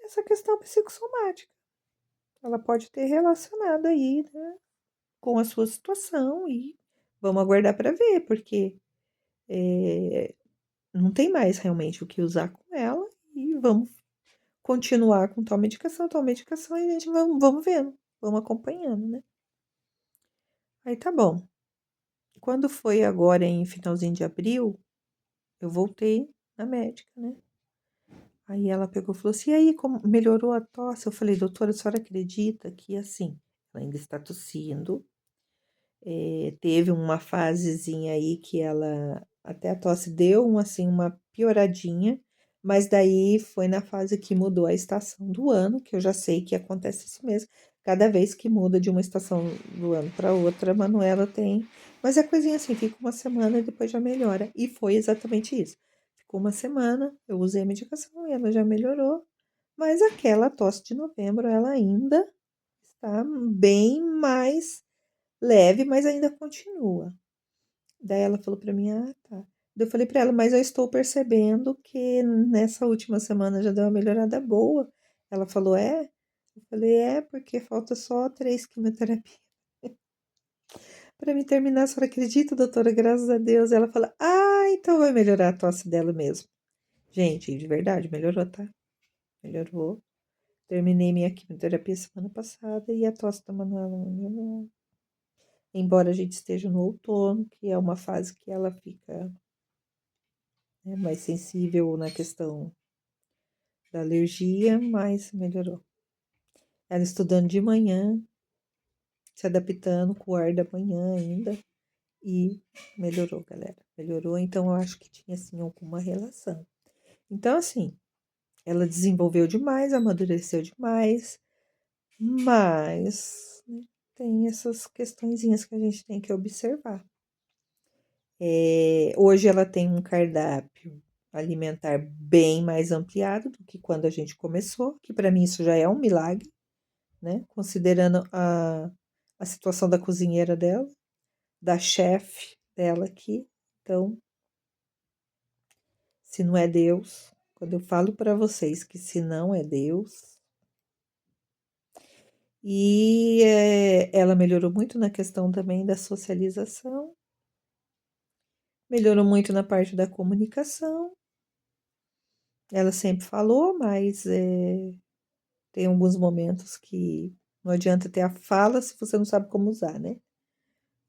essa questão psicossomática. Ela pode ter relacionado aí, né, com a sua situação e vamos aguardar para ver, porque não tem mais realmente o que usar com ela e vamos continuar com tal medicação e a gente vamos vendo, vamos acompanhando, né? Aí tá bom. Quando foi agora em finalzinho de abril, eu voltei na médica, né? Aí ela pegou e falou assim: e aí, como melhorou a tosse? Eu falei, doutora, a senhora acredita que assim, ela ainda está tossindo, teve uma fasezinha aí que ela até a tosse deu assim, uma pioradinha, mas daí foi na fase que mudou a estação do ano, que eu já sei que acontece isso mesmo. Cada vez que muda de uma estação do ano para outra, a Manuela tem. Mas é coisinha assim, fica uma semana e depois já melhora. E foi exatamente isso. Ficou uma semana, eu usei a medicação e ela já melhorou. Mas aquela tosse de novembro, ela ainda está bem mais leve, mas ainda continua. Daí ela falou para mim: "Ah, tá". Daí eu falei para ela: "Mas eu estou percebendo que nessa última semana já deu uma melhorada boa". Ela falou: "É?". Eu falei: "É, porque falta só 3 quimioterapia para mim terminar. A senhora acredita, doutora? Graças a Deus". Ela fala: "Ah, então vai melhorar a tosse dela mesmo". Gente, de verdade, melhorou, tá? Melhorou. Terminei minha quimioterapia semana passada e a tosse da Manuela melhorou. Embora a gente esteja no outono, que é uma fase que ela fica, né, mais sensível na questão da alergia, mas melhorou. Ela estudando de manhã, se adaptando com o ar da manhã ainda, e melhorou, galera. Melhorou, então eu acho que tinha, assim, alguma relação. Então, assim, ela desenvolveu demais, amadureceu demais, mas, né, tem essas questõezinhas que a gente tem que observar. Hoje ela tem um cardápio alimentar bem mais ampliado do que quando a gente começou, que para mim isso já é um milagre, né? Considerando a situação da cozinheira dela, da chefe dela aqui. Então, se não é Deus, quando eu falo para vocês que se não é Deus. E ela melhorou muito na questão também da socialização, melhorou muito na parte da comunicação. Ela sempre falou, mas tem alguns momentos que não adianta ter a fala se você não sabe como usar, né?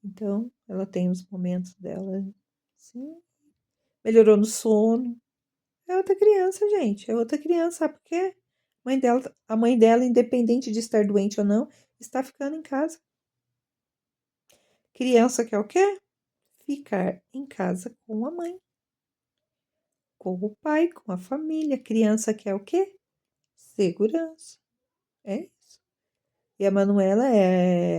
Então, ela tem os momentos dela, sim. Melhorou no sono. É outra criança, gente. É outra criança, sabe por quê? A mãe dela, independente de estar doente ou não, está ficando em casa. Criança quer o quê? Ficar em casa com a mãe, com o pai, com a família. Criança quer o quê? Segurança. É isso. E a Manuela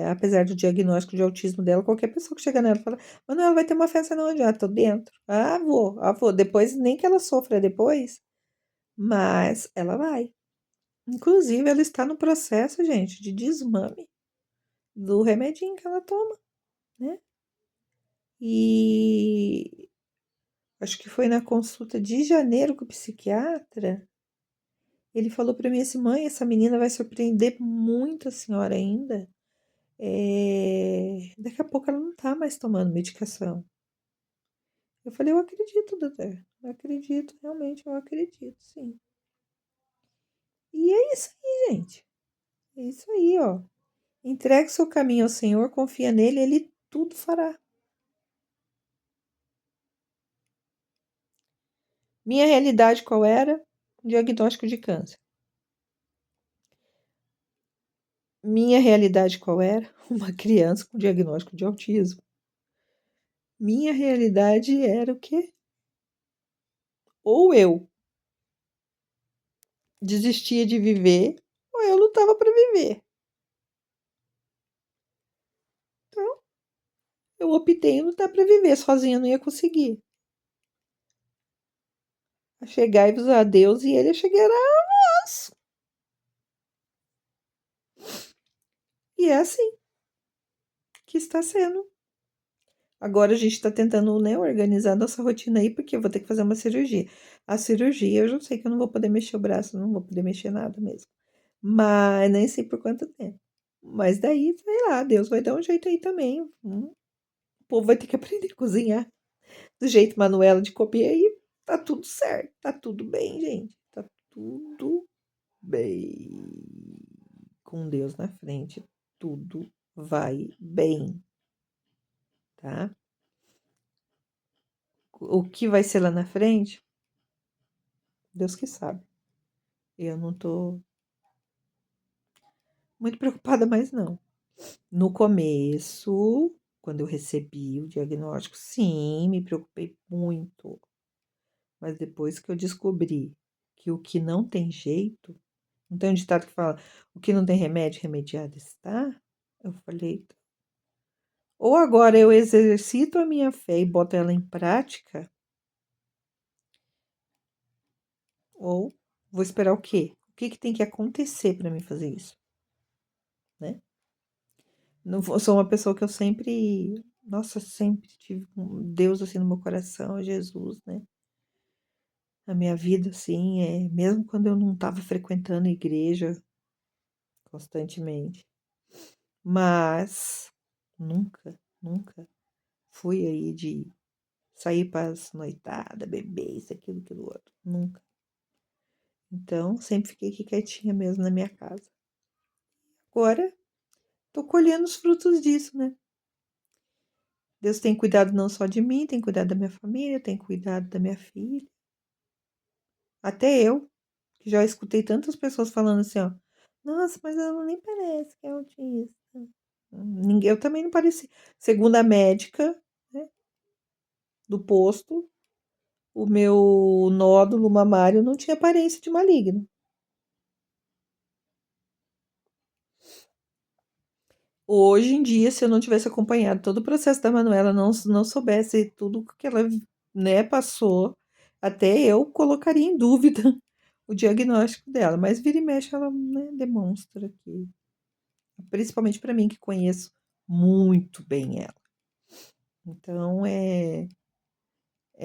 apesar do diagnóstico de autismo dela, qualquer pessoa que chega nela fala: Manuela, vai ter uma festa não? Já tô dentro. Ah, vou. Depois, nem que ela sofra depois, mas ela vai. Inclusive, ela está no processo, gente, de desmame do remedinho que ela toma, né? E acho que foi na consulta de janeiro com o psiquiatra. Ele falou para mim assim: mãe, essa menina vai surpreender muito a senhora ainda. Daqui a pouco ela não tá mais tomando medicação. Eu falei: "Eu acredito, doutor. Eu acredito, realmente eu acredito, sim". E é isso aí, gente. É isso aí, ó. Entregue seu caminho ao Senhor, confia nele, ele tudo fará. Minha realidade qual era? Diagnóstico de câncer. Minha realidade qual era? Uma criança com diagnóstico de autismo. Minha realidade era o quê? Ou eu desistia de viver, ou eu lutava para viver. Então, eu optei em lutar para viver, sozinha eu não ia conseguir. Chegai-vos a Deus e ele chegará a vós. E é assim que está sendo. Agora a gente está tentando, né, organizar nossa rotina aí, porque eu vou ter que fazer uma cirurgia. A cirurgia, eu já sei que eu não vou poder mexer o braço, não vou poder mexer nada mesmo. Mas nem sei por quanto tempo. Mas daí, sei lá, Deus vai dar um jeito aí também. O povo vai ter que aprender a cozinhar do jeito Manuela de copiar aí. Tá tudo certo, tá tudo bem, gente. Tá tudo bem. Com Deus na frente, tudo vai bem, tá? O que vai ser lá na frente, Deus que sabe. Eu não tô muito preocupada mais, não. No começo, quando eu recebi o diagnóstico, sim, me preocupei muito. Mas depois que eu descobri que o que não tem jeito, não tem um ditado que fala, o que não tem remédio, remediado está. Eu falei, ou agora eu exercito a minha fé e boto ela em prática, ou vou esperar o quê? O que que tem que acontecer para mim fazer isso, né? Não sou uma pessoa que eu sempre, nossa, sempre tive Deus assim no meu coração, Jesus, né? A minha vida, assim, mesmo quando eu não estava frequentando a igreja constantemente, mas nunca, nunca fui aí de sair para as noitadas, beber, isso, aquilo outro, nunca. Então, sempre fiquei aqui quietinha mesmo na minha casa. Agora, tô colhendo os frutos disso, né? Deus tem cuidado não só de mim, tem cuidado da minha família, tem cuidado da minha filha. Até eu, que já escutei tantas pessoas falando assim, ó. Nossa, mas ela nem parece que é autista. Ninguém, eu também não parecia. Segundo a médica, né, do posto, o meu nódulo mamário não tinha aparência de maligno. Hoje em dia, se eu não tivesse acompanhado todo o processo da Manuela, não soubesse tudo que ela, né, passou, até eu colocaria em dúvida o diagnóstico dela. Mas vira e mexe, ela, né, demonstra que, principalmente para mim que conheço muito bem ela. Então é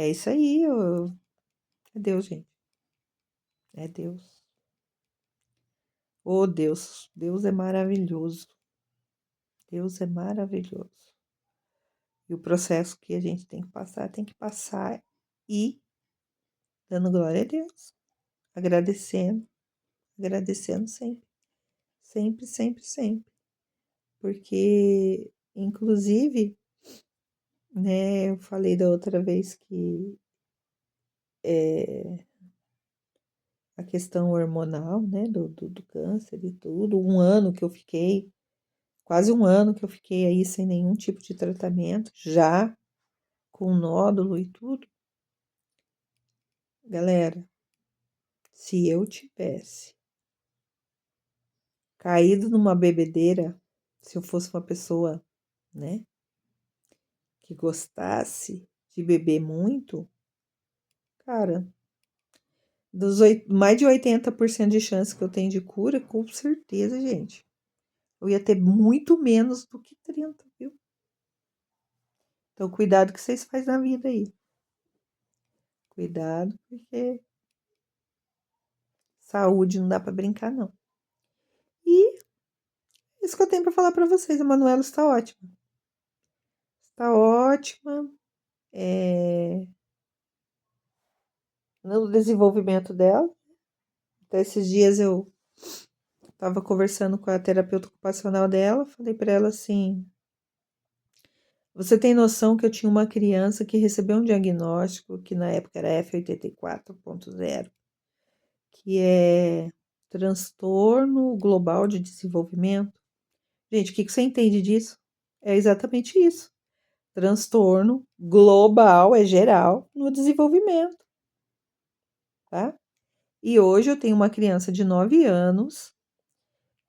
isso aí, é Deus, gente. É Deus. Oh, Deus, Deus é maravilhoso. Deus é maravilhoso. E o processo que a gente tem que passar e dando glória a Deus, agradecendo, agradecendo sempre, sempre, sempre, sempre. Porque, inclusive, né, eu falei da outra vez que a questão hormonal, né, do câncer e tudo, um ano que eu fiquei, quase um ano que eu fiquei aí sem nenhum tipo de tratamento, já com nódulo e tudo. Galera, se eu tivesse caído numa bebedeira, se eu fosse uma pessoa, né, que gostasse de beber muito, cara, mais de 80% de chance que eu tenho de cura, com certeza, gente. Eu ia ter muito menos do que 30, viu? Então, cuidado que vocês fazem na vida aí. Cuidado, porque saúde não dá para brincar, não. E isso que eu tenho para falar para vocês. A Manuela está ótima. Está ótima. no desenvolvimento dela. Então, esses dias eu estava conversando com a terapeuta ocupacional dela, falei para ela assim: você tem noção que eu tinha uma criança que recebeu um diagnóstico, que na época era F84.0, que é transtorno global de desenvolvimento? Gente, o que você entende disso? É exatamente isso. Transtorno global, é geral, no desenvolvimento, tá? E hoje eu tenho uma criança de 9 anos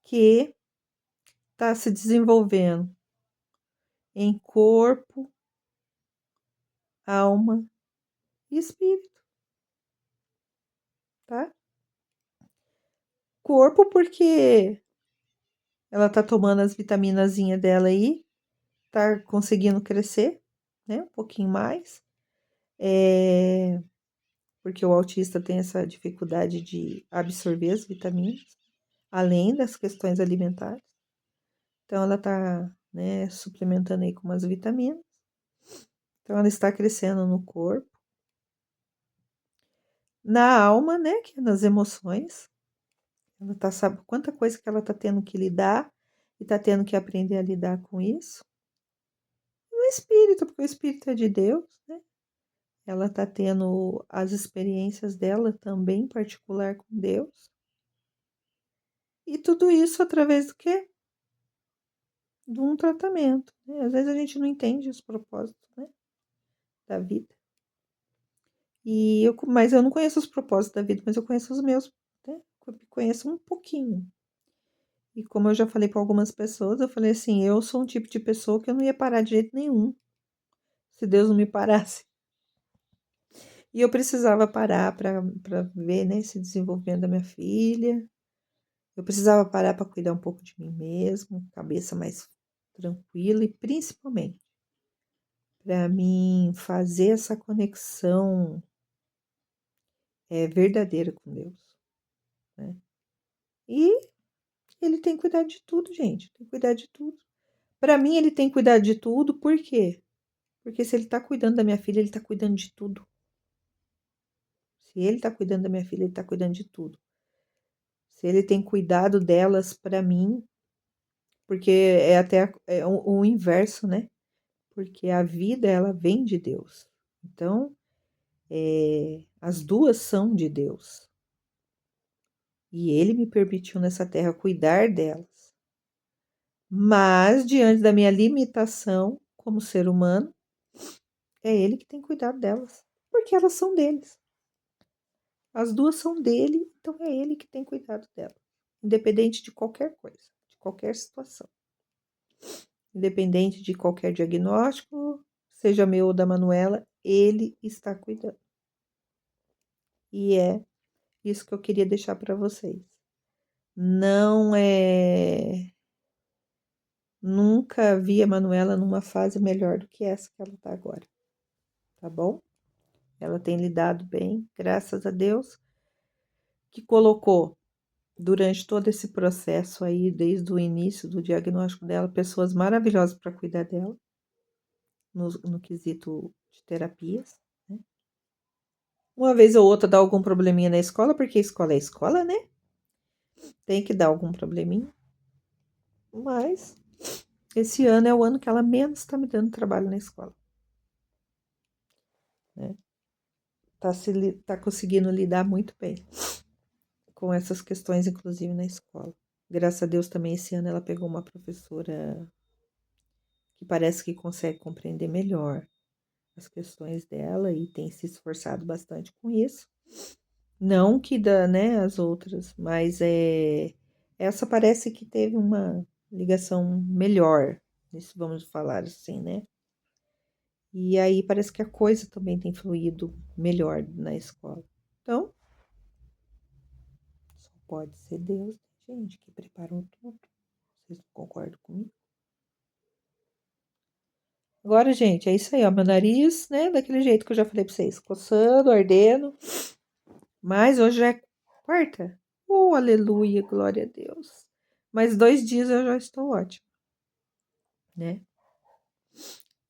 que está se desenvolvendo em corpo, alma e espírito, tá? Corpo porque ela tá tomando as vitaminazinhas dela aí, tá conseguindo crescer, né? Um pouquinho mais. Porque o autista tem essa dificuldade de absorver as vitaminas, além das questões alimentares. Então, ela tá, né, suplementando aí com umas vitaminas. Então, ela está crescendo no corpo. Na alma, né, que é nas emoções. Ela tá, sabe quanta coisa que ela tá tendo que lidar e tá tendo que aprender a lidar com isso. E no espírito, porque o espírito é de Deus, né? Ela tá tendo as experiências dela também particular com Deus. E tudo isso através do quê? De um tratamento, né? Às vezes a gente não entende os propósitos, né, da vida. Mas eu não conheço os propósitos da vida, mas eu conheço os meus, né? Eu conheço um pouquinho. E como eu já falei para algumas pessoas, eu falei assim, eu sou um tipo de pessoa que eu não ia parar de jeito nenhum, se Deus não me parasse. E eu precisava parar para ver, né, esse desenvolvimento da minha filha. Eu precisava parar para cuidar um pouco de mim mesmo, cabeça mais tranquila e principalmente para mim fazer essa conexão verdadeira com Deus, né? E ele tem cuidado de tudo, gente, tem cuidado de tudo. Para mim, ele tem cuidado de tudo, por quê? Porque se ele tá cuidando da minha filha, ele tá cuidando de tudo. Se ele tá cuidando da minha filha, ele tá cuidando de tudo. Se ele tem cuidado delas para mim, porque é até o inverso, né? Porque a vida, ela vem de Deus. Então, as duas são de Deus. E ele me permitiu nessa terra cuidar delas. Mas, diante da minha limitação como ser humano, é ele que tem cuidado delas. Porque elas são deles. As duas são dele, então é ele que tem cuidado delas. Independente de qualquer coisa, de qualquer situação. Independente de qualquer diagnóstico, seja meu ou da Manuela, ele está cuidando. E é isso que eu queria deixar para vocês. Não é. Nunca vi a Manuela numa fase melhor do que essa que ela está agora. Tá bom? Ela tem lidado bem, graças a Deus, que colocou durante todo esse processo aí, desde o início do diagnóstico dela, pessoas maravilhosas para cuidar dela, no quesito de terapias, né? Uma vez ou outra dá algum probleminha na escola, porque escola é escola, né? Tem que dar algum probleminha. Mas esse ano é o ano que ela menos está me dando trabalho na escola, né? Tá conseguindo lidar muito bem com essas questões, inclusive na escola. Graças a Deus também esse ano ela pegou uma professora que parece que consegue compreender melhor as questões dela e tem se esforçado bastante com isso. Não que dá, né, as outras, mas essa parece que teve uma ligação melhor, se vamos falar assim, né? E aí parece que a coisa também tem fluído melhor na escola. Então, só pode ser Deus, gente, que preparou tudo. Vocês não concordam comigo? Agora, gente, é isso aí, ó. Meu nariz, né? Daquele jeito que eu já falei pra vocês, coçando, ardendo. Mas hoje já é quarta. Oh, aleluia, glória a Deus. Mais 2 dias eu já estou ótima, né?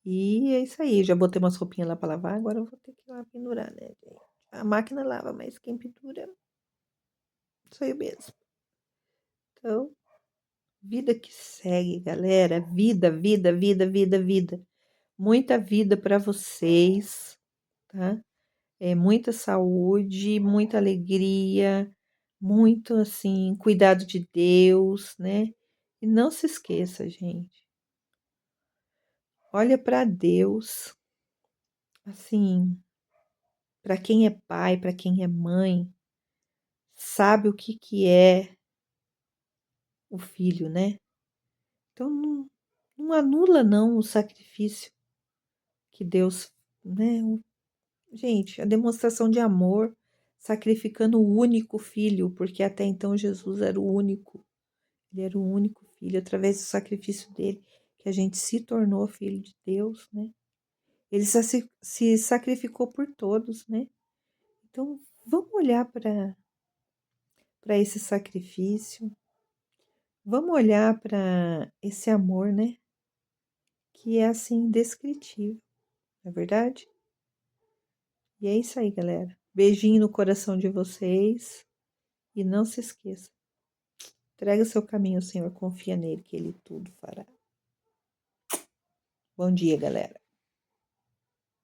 E é isso aí, já botei umas roupinhas lá para lavar, agora eu vou ter que ir lá pendurar, né, gente. A máquina lava, mas quem pendura sou eu mesmo. Então, vida que segue, galera. Vida, vida, vida, vida, vida. Muita vida para vocês, tá? Muita saúde, muita alegria, muito assim, cuidado de Deus, né? E não se esqueça, gente. Olha para Deus, assim, para quem é pai, para quem é mãe, sabe o que que é o filho, né? Então não anula não o sacrifício que Deus, né? Gente, a demonstração de amor sacrificando o único filho, porque até então Jesus era o único. Ele era o único filho, através do sacrifício dele, que a gente se tornou filho de Deus, né? Ele se sacrificou por todos, né? Então, vamos olhar para esse sacrifício, vamos olhar para esse amor, né? Que é assim indescritível, não é verdade? E é isso aí, galera. Beijinho no coração de vocês e não se esqueça. Entrega o seu caminho ao Senhor, confia nele que ele tudo fará. Bom dia, galera.